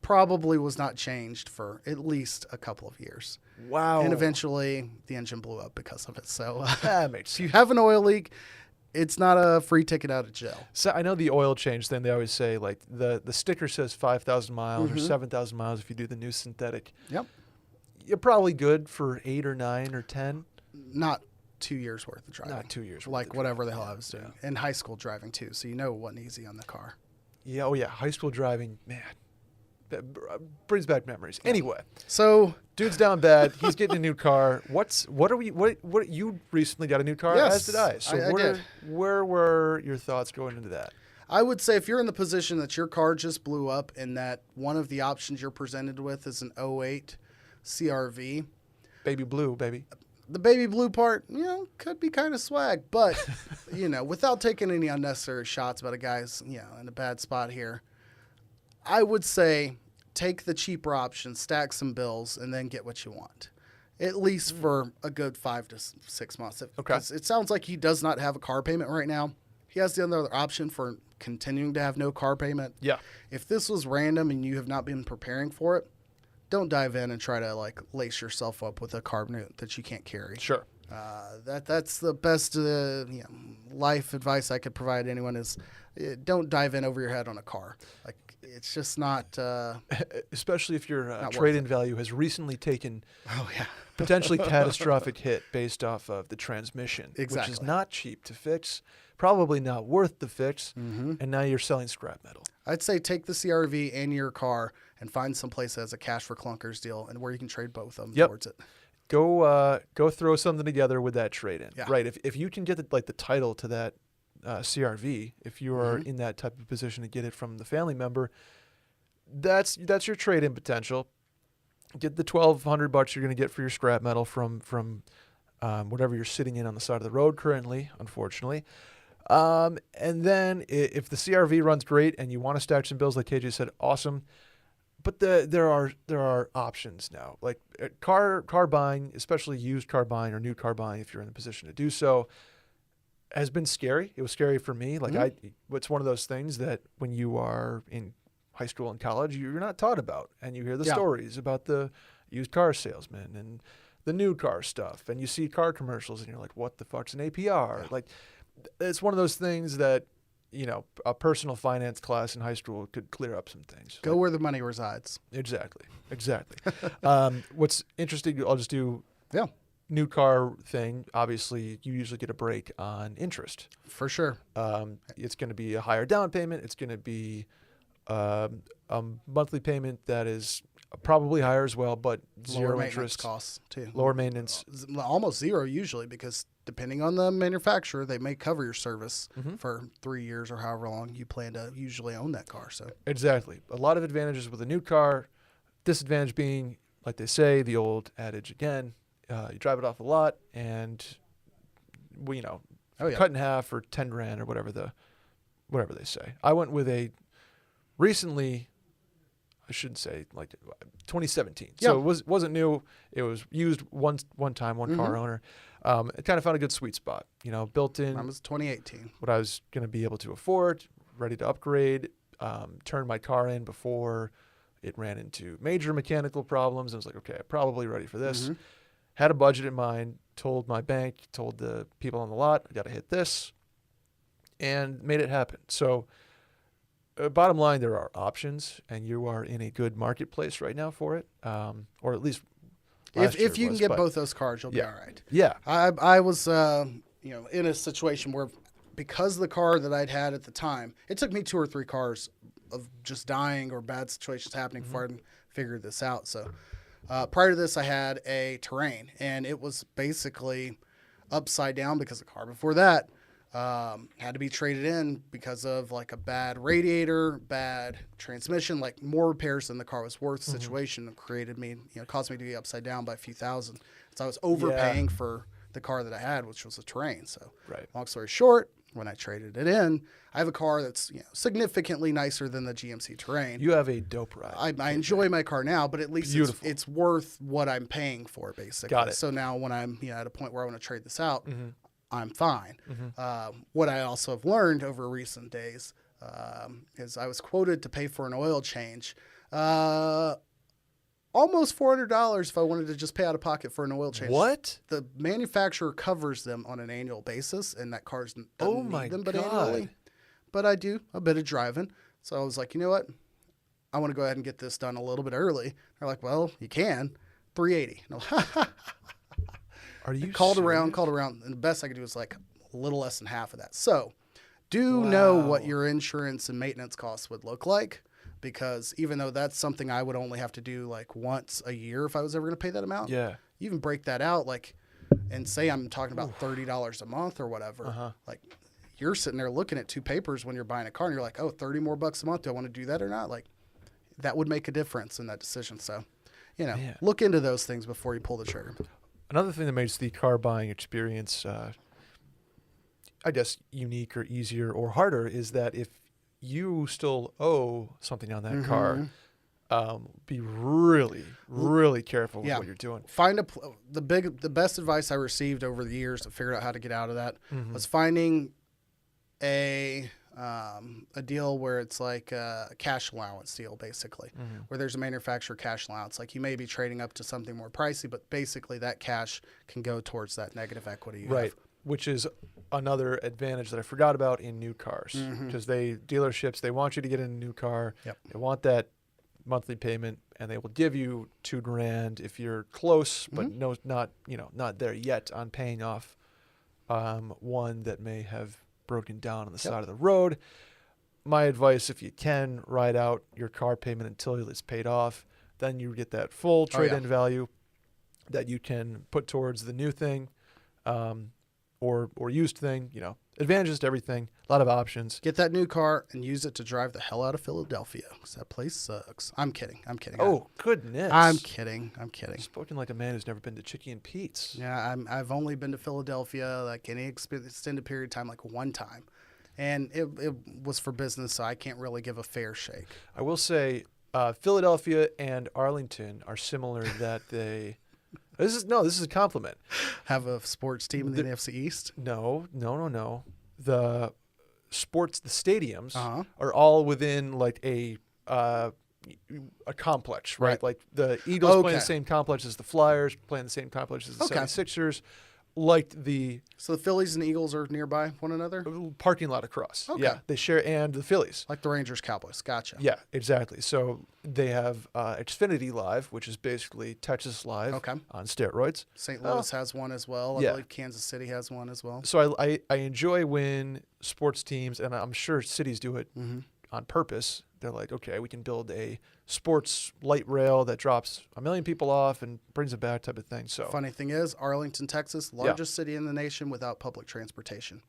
probably was not changed for at least a couple of years. Wow. And eventually the engine blew up because of it. So That makes if you have an oil leak, it's not a free ticket out of jail. So I know the oil change thing, they always say, like, the sticker says 5,000 miles or 7,000 miles if you do the new synthetic. Yep. You're probably good for 8 or 9 or 10. Not 2 years worth of driving. Not 2 years worth Like of whatever driving. the hell I was doing. In high school driving too, so it wasn't easy on the car. Yeah, oh yeah, high school driving, man. That brings back memories. Anyway, So dude's down bad. He's getting a new car. What you recently got a new car, Yes, as did I. So I did. where were your thoughts going into that? I would say if you're in the position that your car just blew up and that one of the options you're presented with is an '08 CRV, Baby blue, baby. the baby blue part, could be kind of swag, but, without taking any unnecessary shots about a guy's, in a bad spot here, I would say take the cheaper option, stack some bills, and then get what you want, at least for a good 5 to 6 months. Because it sounds like he does not have a car payment right now. He has the other option for continuing to have no car payment. Yeah. If this was random and you have not been preparing for it, don't dive in and try to lace yourself up with a car note that you can't carry. Sure. That's the best life advice I could provide anyone is don't dive in over your head on a car. It's just not. Especially if your Not worth trade-in value has recently taken potentially catastrophic hit based off of the transmission, which is Exactly. not cheap to fix, probably not worth the fix, and now you're selling scrap metal. I'd say take the CRV and your car and find some place that has a cash for clunkers deal and where you can trade both of them towards it. Go throw something together with that trade-in. Yeah. Right. If you can get the title to that CRV, if you are in that type of position to get it from the family member, that's your trade-in potential. Get the $1,200 you're going to get for your scrap metal from whatever you're sitting in on the side of the road currently, unfortunately. And then if the CRV runs great and you want to stack some bills, like KJ said, awesome. But there are options now, like car buying, especially used car buying or new car buying, if you're in the position to do so, has been scary. It was scary for me. It's one of those things that when you are in high school and college, you're not taught about, and you hear the stories about the used car salesman and the new car stuff, and you see car commercials, and you're like, "What the fuck's an APR?" Like, it's one of those things that a personal finance class in high school could clear up some things. Go where the money resides. Exactly. What's interesting, I'll just do. Yeah. New car thing, obviously, you usually get a break on interest. For sure. It's going to be a higher down payment. It's going to be a monthly payment that is probably higher as well, but Lower zero maintenance interest. costs too. Lower maintenance. Almost zero usually, because depending on the manufacturer, they may cover your service for 3 years or however long you plan to usually own that car. So Exactly. A lot of advantages with a new car. Disadvantage being, like they say, the old adage again, you drive it off a lot and cut in half for 10 grand or whatever they say. I went with a recently shouldn't say like 2017. Yeah. So it wasn't new. It was used one time, one car owner. It kind of found a good sweet spot, built in Mine was 2018. what I was going to be able to afford, ready to upgrade, turned my car in before it ran into major mechanical problems. I was like, okay, I'm probably ready for this. Had a budget in mind, told my bank, told the people on the lot, I got to hit this, and made it happen. So bottom line, there are options, and you are in a good marketplace right now for it, or at least If you can get both those cars, you'll be all right. Yeah. I was, in a situation where because the car that I'd had at the time, it took me 2 or 3 cars of just dying or bad situations happening before I figured this out. So prior to this, I had a Terrain, and it was basically upside down because the car before that had to be traded in because of like a bad radiator, bad transmission, like more repairs than the car was worth situation and created me, caused me to be upside down by a few thousand. So I was overpaying for the car that I had, which was a Terrain. So long story short, when I traded it in, I have a car that's significantly nicer than the GMC Terrain. You have a dope ride. I enjoy my car now, but at least it's worth what I'm paying for, basically. Got it. So now when I'm at a point where I want to trade this out, I'm fine. What I also have learned over recent days is I was quoted to pay for an oil change, almost $400 if I wanted to just pay out of pocket for an oil change. What? The manufacturer covers them on an annual basis, and that car doesn't need them but God. annually. But I do a bit of driving, so I was like, you know what? I want to go ahead and get this done a little bit early. They're like, well, you can. $380. No, Are you called serious? around, and the best I could do was like a little less than half of that. So do know what your insurance and maintenance costs would look like, because even though that's something I would only have to do like once a year if I was ever going to pay that amount, you even break that out and say I'm talking about $30 a month or whatever. Like you're sitting there looking at 2 papers when you're buying a car, and you're like, oh, 30 more bucks a month. Do I want to do that or not? Like that would make a difference in that decision. So, look into those things before you pull the trigger. Another thing that makes the car buying experience, I guess, unique or easier or harder is that if you still owe something on that car, be really, really careful with what you're doing. Find the best advice I received over the years to figure out how to get out of that was finding a deal where it's like a cash allowance deal, basically, where there's a manufacturer cash allowance. Like you may be trading up to something more pricey, but basically that cash can go towards that negative equity you have. Which is another advantage that I forgot about in new cars, because dealerships, they want you to get in a new car. They want that monthly payment, and they will give you $2,000 if you're close, but not there yet on paying off one that may have broken down on the side of the road. My advice, if you can, ride out your car payment until it's paid off. Then you get that full trade-in value that you can put towards the new thing or used thing. Advantages to everything, a lot of options. Get that new car and use it to drive the hell out of Philadelphia, because that place sucks. I'm kidding. Oh, goodness. I'm kidding. Spoken like a man who's never been to Chicky and Pete's. Yeah, I've only been to Philadelphia like any extended period of time, like one time. And it was for business, so I can't really give a fair shake. I will say Philadelphia and Arlington are similar in that they... This is a compliment. Have a sports team in the NFC East? No. The stadiums are all within like a complex, right? Like the Eagles play in the same complex as the Flyers, play in the same complex as the 76ers. So the Phillies and Eagles are nearby one another? Parking lot across. Okay. Yeah, they share, and the Phillies. Like the Rangers, Cowboys. Gotcha. Yeah, exactly. So they have Xfinity Live, which is basically Texas Live on steroids. St. Louis has one as well. I believe Kansas City has one as well. So I enjoy when sports teams, and I'm sure cities do it on purpose. They're like, okay, we can build a sports light rail that drops 1 million people off and brings it back, type of thing. So funny thing is, Arlington, Texas, largest city in the nation without public transportation.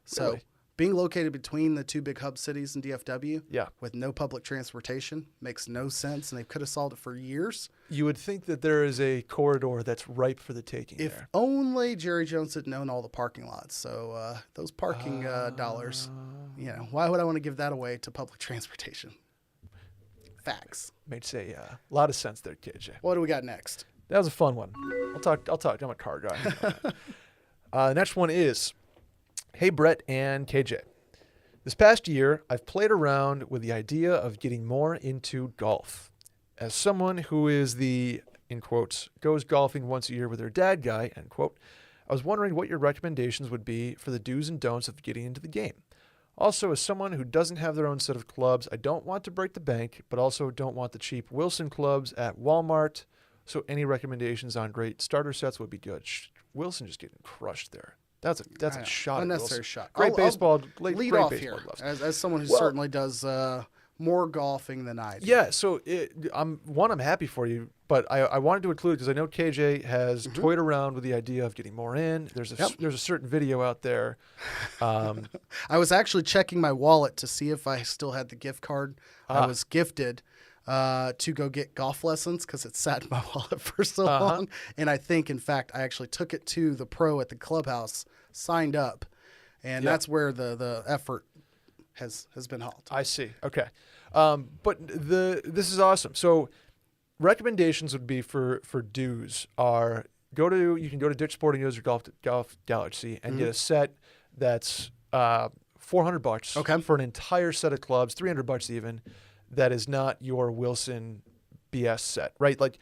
So being located between the 2 big hub cities in DFW with no public transportation makes no sense, and they could have solved it for years. You would think that there is a corridor that's ripe for the taking if there. only Jerry Jones didn't own all the parking lots. So those parking dollars, why would I want to give that away to public transportation? Facts. Makes a lot of sense there, KJ. What do we got next? That was a fun one. I'll talk. I'm a car guy. You know that. The next one is, hey, Brett and KJ. This past year, I've played around with the idea of getting more into golf. As someone who is the, in quotes, goes golfing once a year with their dad guy, end quote, I was wondering what your recommendations would be for the do's and don'ts of getting into the game. Also, as someone who doesn't have their own set of clubs, I don't want to break the bank, but also don't want the cheap Wilson clubs at Walmart. So any recommendations on great starter sets would be good. Wilson just getting crushed there. That's a shot. Unnecessary shot. Great baseball. Lead great off baseball here gloves. as someone who certainly does more golfing than I do. Yeah, so I'm happy for you, but I wanted to include because I know KJ has toyed around with the idea of getting more in. There's a certain video out there. I was actually checking my wallet to see if I still had the gift card. I was gifted to go get golf lessons because it sat in my wallet for so long. And I think, in fact, I actually took it to the pro at the clubhouse, signed up, and that's where the effort has been hauled. I see. Okay. But this is awesome. So recommendations would be for dues are you can go to Dick's Sporting Goods or Golf Galaxy and get a set that's $400 for an entire set of clubs, $300 even, that is not your Wilson BS set, right? Like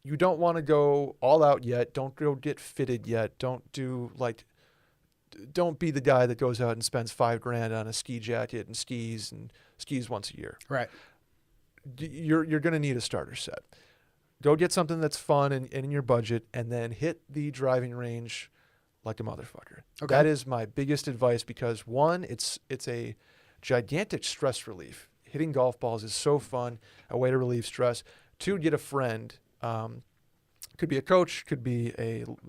you don't want to go all out yet. Don't go get fitted yet. Don't be the guy that goes out and spends $5,000 on a ski jacket and skis once a year. Right. You're going to need a starter set. Go get something that's fun and in your budget, and then hit the driving range like a motherfucker. Okay. That is my biggest advice because one, it's a gigantic stress relief. Hitting golf balls is so fun, a way to relieve stress. Two, get a friend. Could be a coach, could be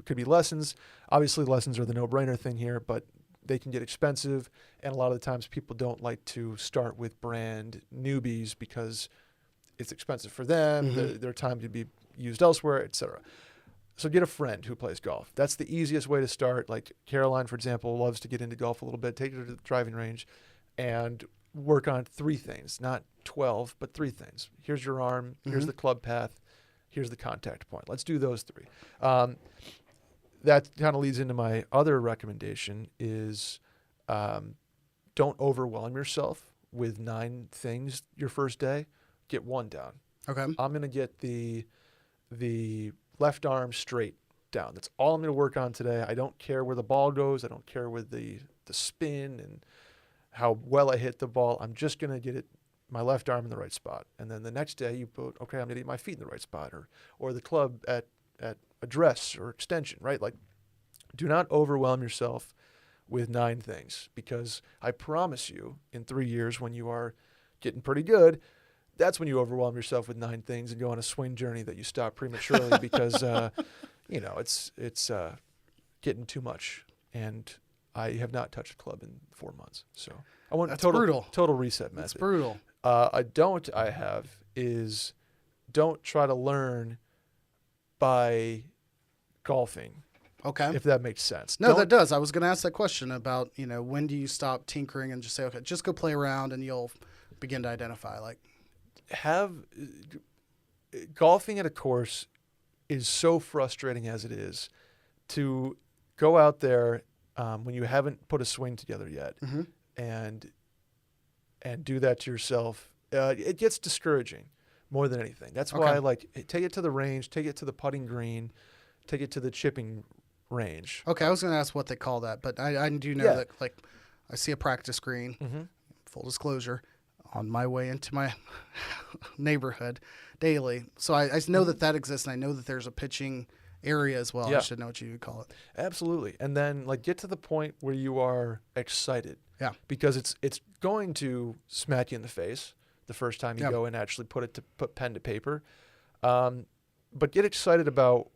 lessons. Obviously, lessons are the no-brainer thing here, but they can get expensive, and a lot of the times people don't like to start with brand newbies because it's expensive for them, their time to be used elsewhere, etc. So get a friend who plays golf. That's the easiest way to start. Like Caroline, for example, loves to get into golf a little bit. Take her to the driving range and work on 3 things, not 12, but 3 things. Here's your arm, here's the club path, here's the contact point. Let's do those 3. That kind of leads into my other recommendation is don't overwhelm yourself with 9 things your first day. Get 1 down. Okay. I'm going to get the left arm straight down. That's all I'm going to work on today. I don't care where the ball goes. I don't care with the spin and how well I hit the ball. I'm just going to get my left arm in the right spot. And then the next day you put, okay, I'm going to get my feet in the right spot or the club at address or extension, right? Like, do not overwhelm yourself with 9 things because I promise you in 3 years when you are getting pretty good, that's when you overwhelm yourself with 9 things and go on a swing journey that you stop prematurely because, it's getting too much. And I have not touched a club in 4 months. So I want total reset method. That's brutal. Don't try to learn by golfing. Okay. If that makes sense. No, that does. I was going to ask that question about, when do you stop tinkering and just say, okay, just go play around and you'll begin to identify golfing at a course is so frustrating as it is to go out there when you haven't put a swing together yet and do that to yourself. It gets discouraging more than anything. That's why take it to the range, take it to the putting green, take it to the chipping range. Okay, I was going to ask what they call that, but I do know that I see a practice green, full disclosure, on my way into my neighborhood daily. So I know that exists, and I know that there's a pitching area as well. Yeah. I should know what you would call it. Absolutely. And then get to the point where you are excited. Yeah. Because it's going to smack you in the face the first time you go and actually put pen to paper. But get excited about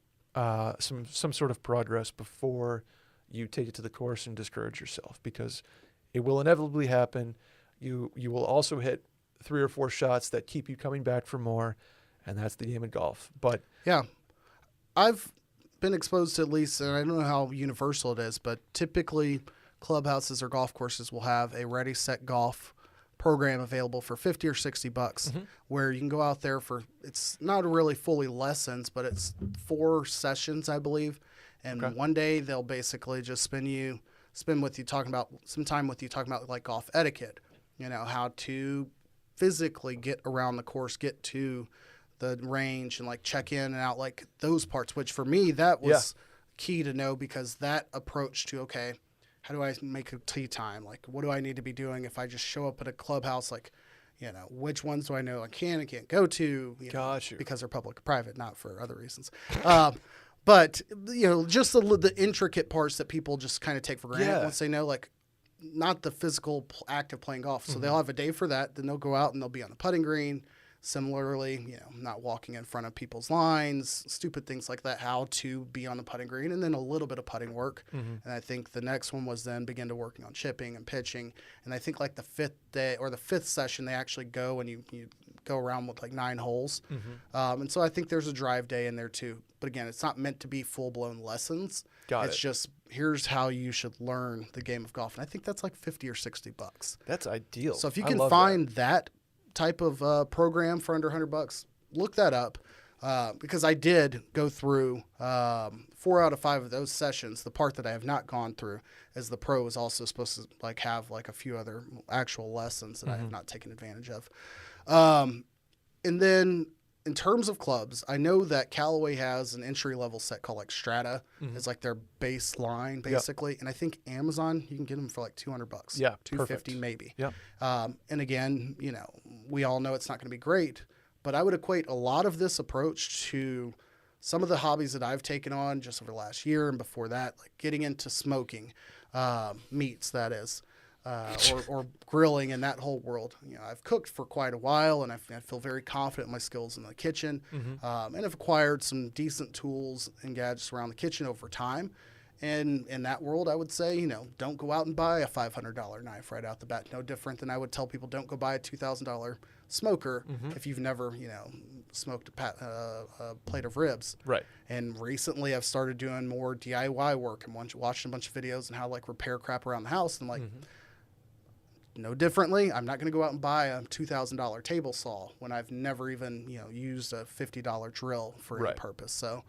some sort of progress before you take it to the course and discourage yourself because it will inevitably happen. You will also hit 3 or 4 shots that keep you coming back for more, and that's the game of golf. But yeah, I've been exposed to at least, and I don't know how universal it is, but typically clubhouses or golf courses will have a ready, set golf program available for 50 or 60 bucks where you can go out there for, it's not really fully lessons, but it's 4 sessions, I believe. And one day they'll basically just spend with you talking about some time with you talking about like golf etiquette, you know, how to physically get around the course, get to the range and like check in and out, like those parts, which for me, that was key to know, because that approach to, okay, how do I make a tee time? Like, what do I need to be doing if I just show up at a clubhouse? Like, you know, which ones do I know I can and can't go to? Gotcha. Because they're public or private, not for other reasons. But, you know, just the intricate parts that people just kind of take for granted once they know, like, not the physical act of playing golf. So they'll have a day for that. Then they'll go out and they'll be on the putting green. Similarly, you know, not walking in front of people's lines, stupid things like that, how to be on the putting green, and then a little bit of putting work. And I think the next one was then begin to working on chipping and pitching. And I think like the 5th day or the 5th session, they actually go and you go around with like 9 holes. And so I think there's a drive day in there too. But again, it's not meant to be full-blown lessons. It's just, here's how you should learn the game of golf. And I think that's like 50 or 60 bucks. That's ideal. So if you can find that type of program for under $100, look that up, because I did go through 4 out of 5 of those sessions. The part that I have not gone through is the pro is also supposed to like have like a few other actual lessons that I have not taken advantage of. And then in terms of clubs, I know that Callaway has an entry level set called like Strata. It's like their baseline basically. And I think Amazon, you can get them for like $200. Yeah. $250 maybe. Yeah. And again, you know, we all know it's not going to be great, but I would equate a lot of this approach to some of the hobbies that I've taken on just over the last year and before that, like getting into smoking, meats, that is. Or grilling in that whole world. You know, I've cooked for quite a while, and I feel very confident in my skills in the kitchen, and have acquired some decent tools and gadgets around the kitchen over time. And in that world, I would say, you know, don't go out and buy a $500 knife right out the bat. No different than I would tell people don't go buy a $2,000 smoker if you've never, you know, smoked a plate of ribs. Right. And recently I've started doing more DIY work and watching a bunch of videos on how like repair crap around the house, and like, no differently, I'm not going to go out and buy a $2,000 table saw when I've never even, you know, used a $50 drill for any purpose. So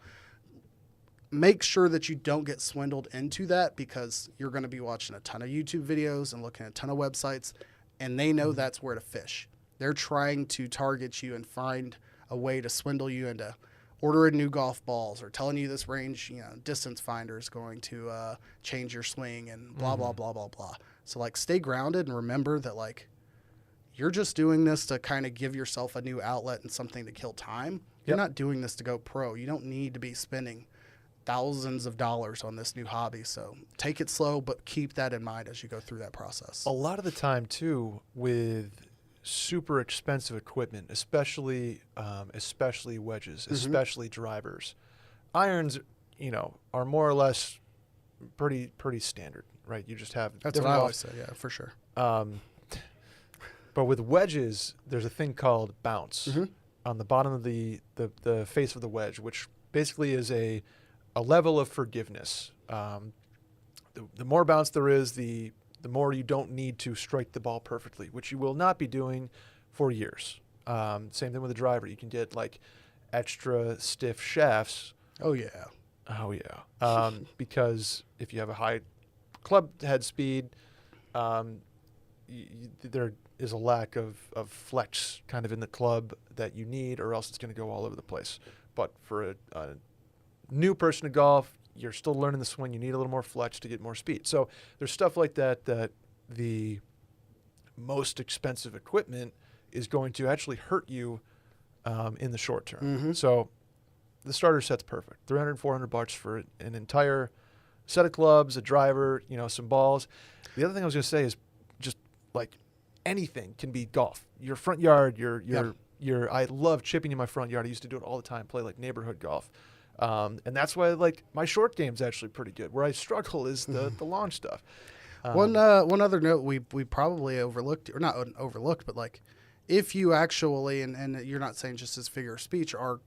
make sure that you don't get swindled into that, because you're going to be watching a ton of YouTube videos and looking at a ton of websites, and they know that's where to fish. They're trying to target you and find a way to swindle you into ordering new golf balls or telling you this range, you know, distance finder is going to change your swing and blah, blah, blah, blah, blah. So, like, stay grounded and remember that, like, you're just doing this to kind of give yourself a new outlet and something to kill time. You're not doing this to go pro. You don't need to be spending thousands of dollars on this new hobby. So take it slow, but keep that in mind as you go through that process. A lot of the time, too, with super expensive equipment, especially wedges, especially drivers, irons, you know, are more or less pretty standard. Right, you just have. That's what I always say. Yeah, for sure. But with wedges, there's a thing called bounce on the bottom of the face of the wedge, which basically is a level of forgiveness. The more bounce there is, the more you don't need to strike the ball perfectly, which you will not be doing for years. Same thing with the driver. You can get like extra stiff shafts. Oh yeah. Because if you have a high club head speed, there is a lack of flex kind of in the club that you need, or else it's going to go all over the place. But for a new person to golf, you're still learning the swing. You need a little more flex to get more speed. So there's stuff like that the most expensive equipment is going to actually hurt you in the short term. So the starter set's perfect. $300, $400 for an entire set of clubs, a driver, you know, some balls. The other thing I was going to say is just like anything can be golf. Your front yard, I love chipping in my front yard. I used to do it all the time, play like neighborhood golf. And that's why like my short game's actually pretty good. Where I struggle is the lawn stuff. One other note we probably overlooked, or not overlooked, but like if you actually, and you're not saying just as figure of speech, are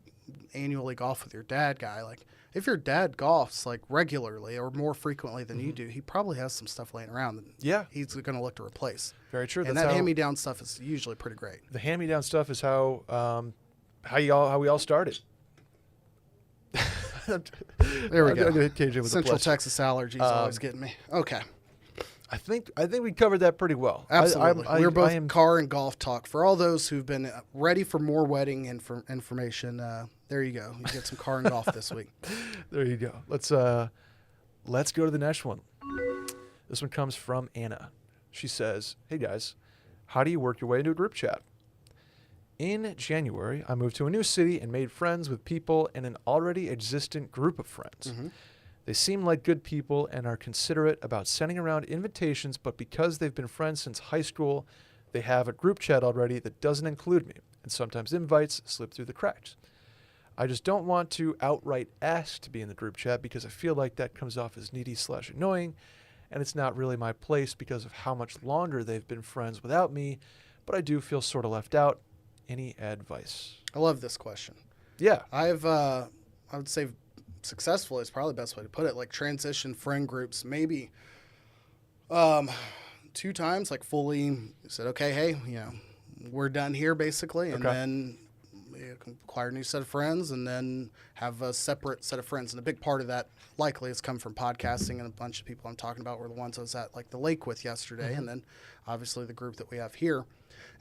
annually golf with your dad guy. Like, if your dad golfs like regularly or more frequently than you do, he probably has some stuff laying around that he's going to look to replace. Very true. And That's that hand-me-down stuff is usually pretty great. The hand-me-down stuff is how we all started. There we go. I'm gonna hit KJ with Central a plus. Texas allergies always getting me. Okay. I think we covered that pretty well. Absolutely. We're both I am, car and golf talk. For all those who've been ready for more wedding information, there you go. You get some car and golf this week. There you go. Let's go to the next one. This one comes from Anna. She says, "Hey guys, how do you work your way into a group chat? In January, I moved to a new city and made friends with people in an already existent group of friends. Mm-hmm. They seem like good people and are considerate about sending around invitations, but because they've been friends since high school, they have a group chat already that doesn't include me, and sometimes invites slip through the cracks. I just don't want to outright ask to be in the group chat because I feel like that comes off as needy/annoying, and it's not really my place because of how much longer they've been friends without me, but I do feel sort of left out. Any advice?" I love this question. Yeah. I would say successfully is probably the best way to put it. Like, transition friend groups, maybe 2 times, like fully said, okay, hey, we're done here basically. And then acquire a new set of friends and then have a separate set of friends. And a big part of that likely has come from podcasting, and a bunch of people I'm talking about were the ones I was at like the lake with yesterday. And then obviously the group that we have here.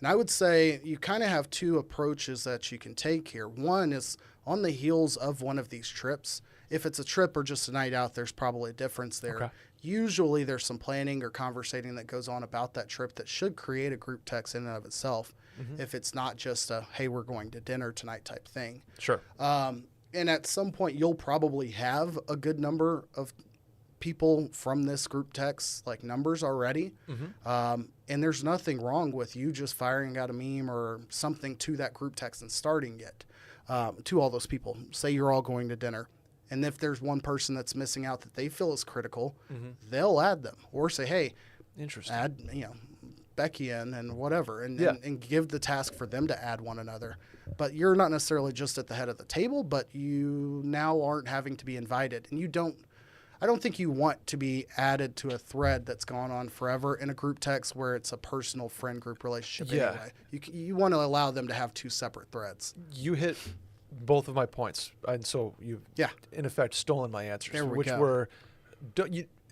And I would say you kind of have 2 approaches that you can take here. One is on the heels of one of these trips. If it's a trip or just a night out, there's probably a difference there. Okay. Usually there's some planning or conversating that goes on about that trip that should create a group text in and of itself. If it's not just a, hey, we're going to dinner tonight type thing. Sure. And at some point you'll probably have a good number of people from this group text, like numbers already. And there's nothing wrong with you just firing out a meme or something to that group text and starting it to all those people. Say you're all going to dinner. And if there's one person that's missing out that they feel is critical, they'll add them or say, hey, interesting. add, Becky in and whatever, and give the task for them to add one another. But you're not necessarily just at the head of the table, but you now aren't having to be invited. And I don't think you want to be added to a thread that's gone on forever in a group text where it's a personal friend group relationship anyway. You want to allow them to have 2 separate threads. You hit both of my points, and so you've in effect stolen my answers, which were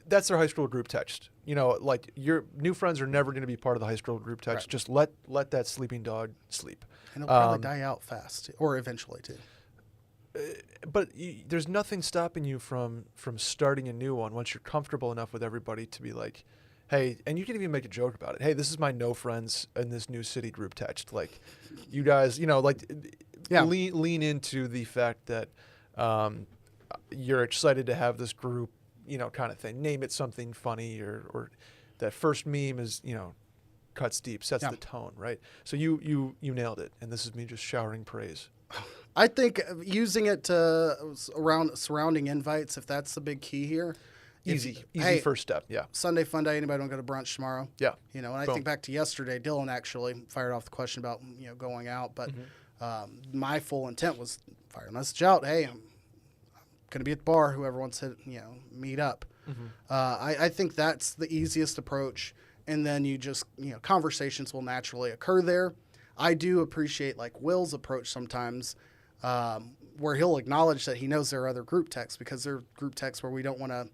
that's their high school group text. Like, your new friends are never going to be part of the high school group text. Just let that sleeping dog sleep. And it'll probably die out fast, or eventually too. But there's nothing stopping you from starting a new one once you're comfortable enough with everybody to be like, hey, and you can even make a joke about it. Hey, this is my no friends in this new city group text. Like, you guys, lean into the fact that you're excited to have this group, kind of thing. Name it something funny, or that first meme is, cuts deep, sets the tone, right? So you nailed it, and this is me just showering praise. I think using it to surrounding invites, if that's the big key here. Easy Hey, first step, yeah. Sunday fun day. Anybody want to go to brunch tomorrow? Yeah. And I think back to yesterday, Dylan actually fired off the question about going out, but my full intent was fire a message out. Hey, I'm going to be at the bar. Whoever wants to meet up. I think that's the easiest approach, and then you just conversations will naturally occur there. I do appreciate like Will's approach sometimes, where he'll acknowledge that he knows there are other group texts, because there are group texts where we don't want to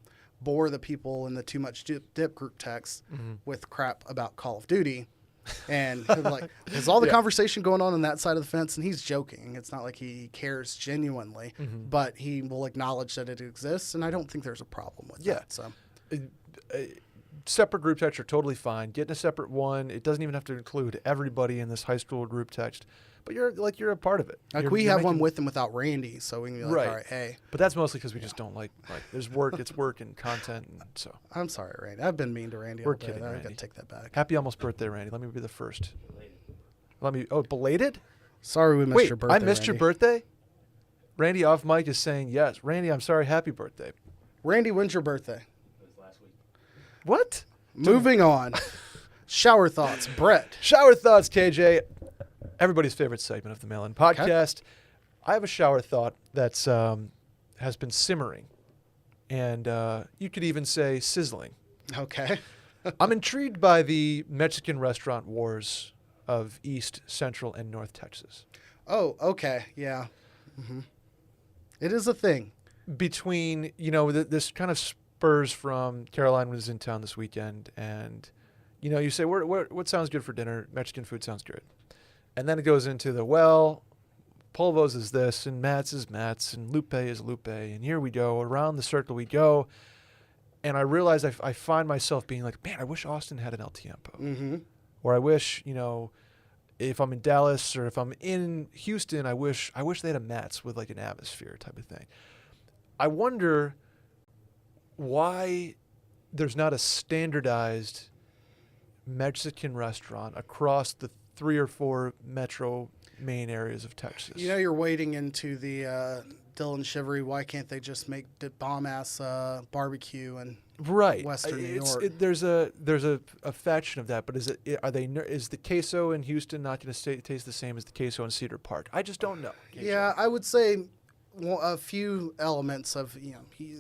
bore the people in the too much dip group text with crap about Call of Duty. And like, there's all the conversation going on that side of the fence, and he's joking. It's not like he cares genuinely, but he will acknowledge that it exists, and I don't think there's a problem with that. So. Separate group texts are totally fine. Getting a separate one, it doesn't even have to include everybody in this high school group text, but you're a part of it. Like, we have one with and without Randy, so we can be like, all right, hey. But that's mostly because we just don't like there's work, it's work and content, and so. I'm sorry, Randy. I've been mean to Randy. We're kidding, Randy. I got to take that back. Happy almost birthday, Randy. Let me be the first. Belated? Sorry we missed your birthday, I missed your birthday? Randy off mic is saying yes. Randy, I'm sorry. Happy birthday. Randy, when's your birthday? What? Moving on. Shower thoughts, Brett. Shower thoughts, KJ. Everybody's favorite segment of the Mail-In Podcast. I have a shower thought that's has been simmering, and you could even say sizzling. Okay. I'm intrigued by the Mexican restaurant wars of East, Central, and North Texas. Oh, okay. Yeah. Hmm. It is a thing. Between, this kind of spurs from Caroline was in town this weekend, and, you say, what sounds good for dinner? Mexican food sounds good. And then it goes into Polvo's is this, and Matt's is Matt's, and Lupe is Lupe, and here we go. Around the circle we go. And I realize I find myself being like, man, I wish Austin had an El Tiempo. Mm-hmm. Or I wish, if I'm in Dallas or if I'm in Houston, I wish they had a Matt's with like an atmosphere type of thing. I wonder why there's not a standardized Mexican restaurant across the 3 or 4 metro main areas of Texas. You're wading into the Dylan Shivery. Why can't they just make the bomb-ass barbecue and Western New York? There's a faction of that, but is the queso in Houston not going to taste the same as the queso in Cedar Park? I just don't know. Yeah, I would say a few elements of,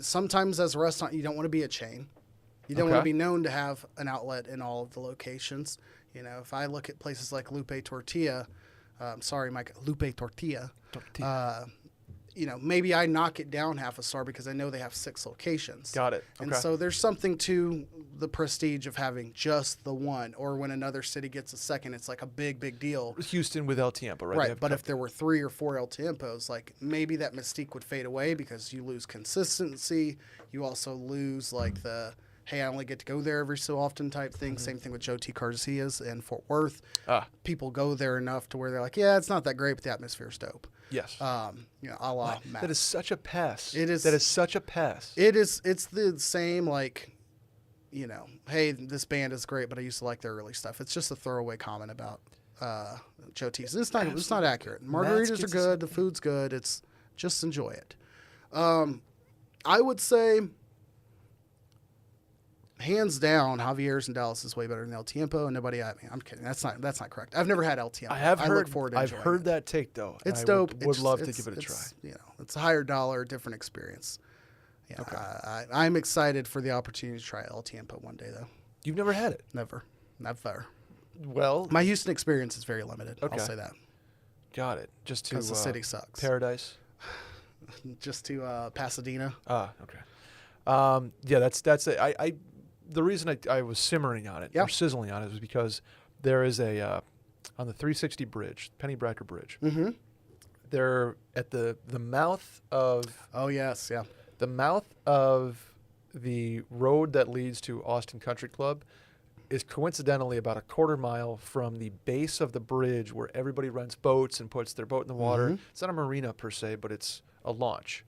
sometimes as a restaurant, you don't want to be a chain. You don't want to be known to have an outlet in all of the locations. If I look at places like Lupe Tortilla, sorry, Mike, Lupe Tortilla. Maybe I knock it down half a star because I know they have 6 locations. Got it. Okay. And so there's something to the prestige of having just the one, or when another city gets a second, it's like a big, big deal. Houston with El Tiempo, right? Right, but if there were 3 or 4 El Tiempos, like maybe that mystique would fade away because you lose consistency. You also lose like the, hey, I only get to go there every so often type thing. Mm-hmm. Same thing with Joe T. Garcia's in Fort Worth. People go there enough to where they're like, yeah, it's not that great, but the atmosphere's dope. Yes. A la Matt. That is such a pass. It is. That is such a pass. It is. It's the same, like, hey, this band is great, but I used to like their early stuff. It's just a throwaway comment about Joe T's. It's not accurate. Margaritas are good. The food's good. It's just enjoy it. I would say, hands down, Javier's in Dallas is way better than El Tiempo, and nobody at me. I'm kidding. That's not correct. I've never had El Tiempo. I've heard that take though. It's dope. Would love to give it a try. It's a higher dollar, different experience. Yeah, okay. I'm excited for the opportunity to try El Tiempo one day though. You've never had it? Never. Well, my Houston experience is very limited. Okay. I'll say that. Got it. Just to because the city sucks. Paradise. Just to Pasadena. Okay. Yeah, that's it. The reason I was simmering on it or sizzling on it was because there is a on the 360 bridge, Penny Bracker Bridge. Mm-hmm. They're at the mouth of. Oh yes, yeah. The mouth of the road that leads to Austin Country Club is coincidentally about a quarter mile from the base of the bridge where everybody rents boats and puts their boat in the water. Mm-hmm. It's not a marina per se, but it's a launch.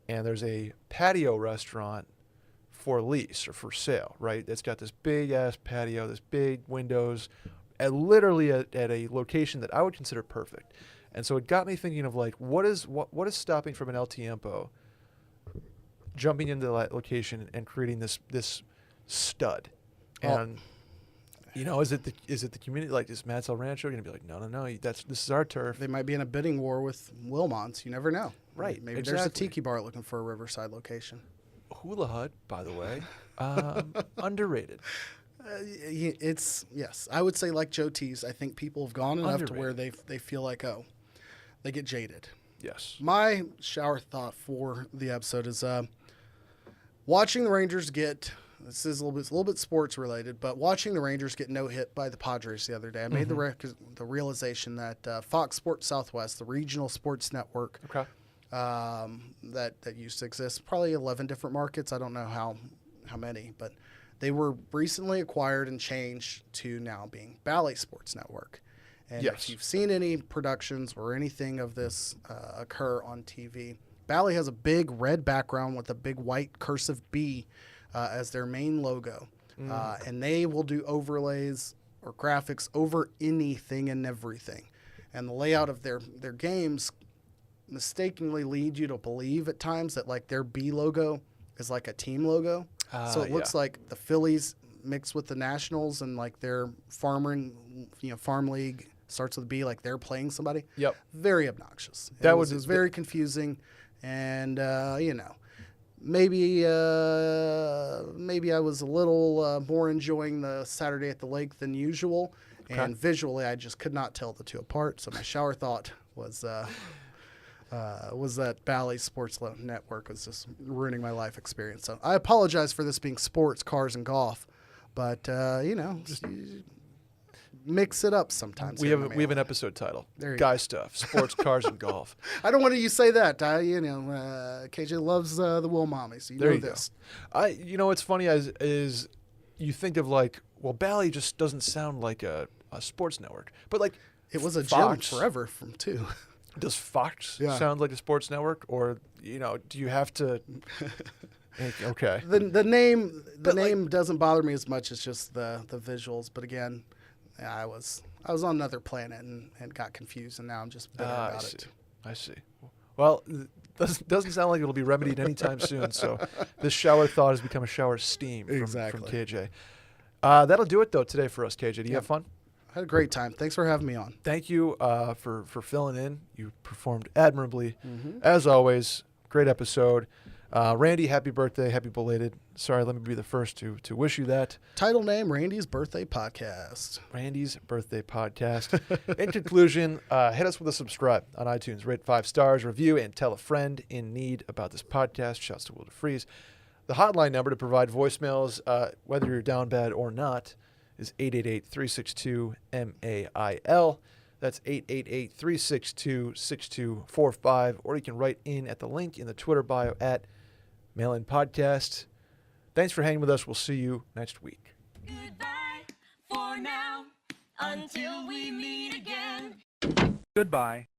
And there's a patio restaurant for lease or for sale, right? It's got this big-ass patio, this big windows, literally at a location that I would consider perfect. And so it got me thinking of, like, what is stopping from an El Tiempo jumping into that location and creating this stud? And is it the community, like, is Matt's El Rancho going to be like, no, this is our turf? They might be in a bidding war with Wilmont's. You never know. Right. Maybe there's a tiki bar looking for a Riverside location. Hula Hut, by the way, underrated. Yes. I would say like Joe T's. I think people have gone enough to where they feel like, they get jaded. Yes. My shower thought for the episode is watching the Rangers get. This is a little bit sports related, but watching the Rangers get no hit by the Padres the other day, I made the realization that Fox Sports Southwest, the regional sports network, that used to exist, probably 11 different markets. I don't know how many, but they were recently acquired and changed to now being Bally Sports Network. And if you've seen any productions or anything of this occur on TV, Bally has a big red background with a big white cursive B as their main logo. And they will do overlays or graphics over anything and everything. And the layout of their games mistakenly lead you to believe at times that like their B logo is like a team logo. So it looks like the Phillies mixed with the Nationals and like their farm league starts with a B, like they're playing somebody. Yep. Very obnoxious. That it was very confusing, and maybe I was a little more enjoying the Saturday at the lake than usual, and visually I just could not tell the two apart. So my shower thought was that Bally Sports Network was just ruining my life experience. So I apologize for this being sports, cars, and golf, but just mix it up sometimes. We have an episode title. There you Guy go. Stuff, Sports, Cars, and Golf. I don't want you to say that. KJ loves the Will Mommy, so There know you this. go. What's funny is you think of like, well, Bally just doesn't sound like a sports network, but like It was a Fox, gym forever from two. Does Fox Yeah. sound like a sports network, or do you have to? Okay. The name But, name doesn't bother me as much as just the visuals. But again, I was on another planet and got confused, and now I'm just bitter about it. I see. Well, doesn't sound like it'll be remedied anytime soon. So this shower thought has become a shower steam from KJ. That'll do it though today for us, KJ. Do you have fun? I had a great time. Thanks for having me on. Thank you for filling in. You performed admirably. As always, great episode. Randy, happy birthday. Happy belated. Sorry, let me be the first to wish you that. Title name, Randy's Birthday Podcast. Randy's Birthday Podcast. In conclusion, hit us with a subscribe on iTunes. Rate 5 stars, review, and tell a friend in need about this podcast. Shouts to Will DeFreeze. The hotline number to provide voicemails, whether you're down bad or not, is 888-362-MAIL. That's 888-362-6245. Or you can write in at the link in the Twitter bio at Mail-In Podcast. Thanks for hanging with us. We'll see you next week. Goodbye for now, until we meet again. Goodbye.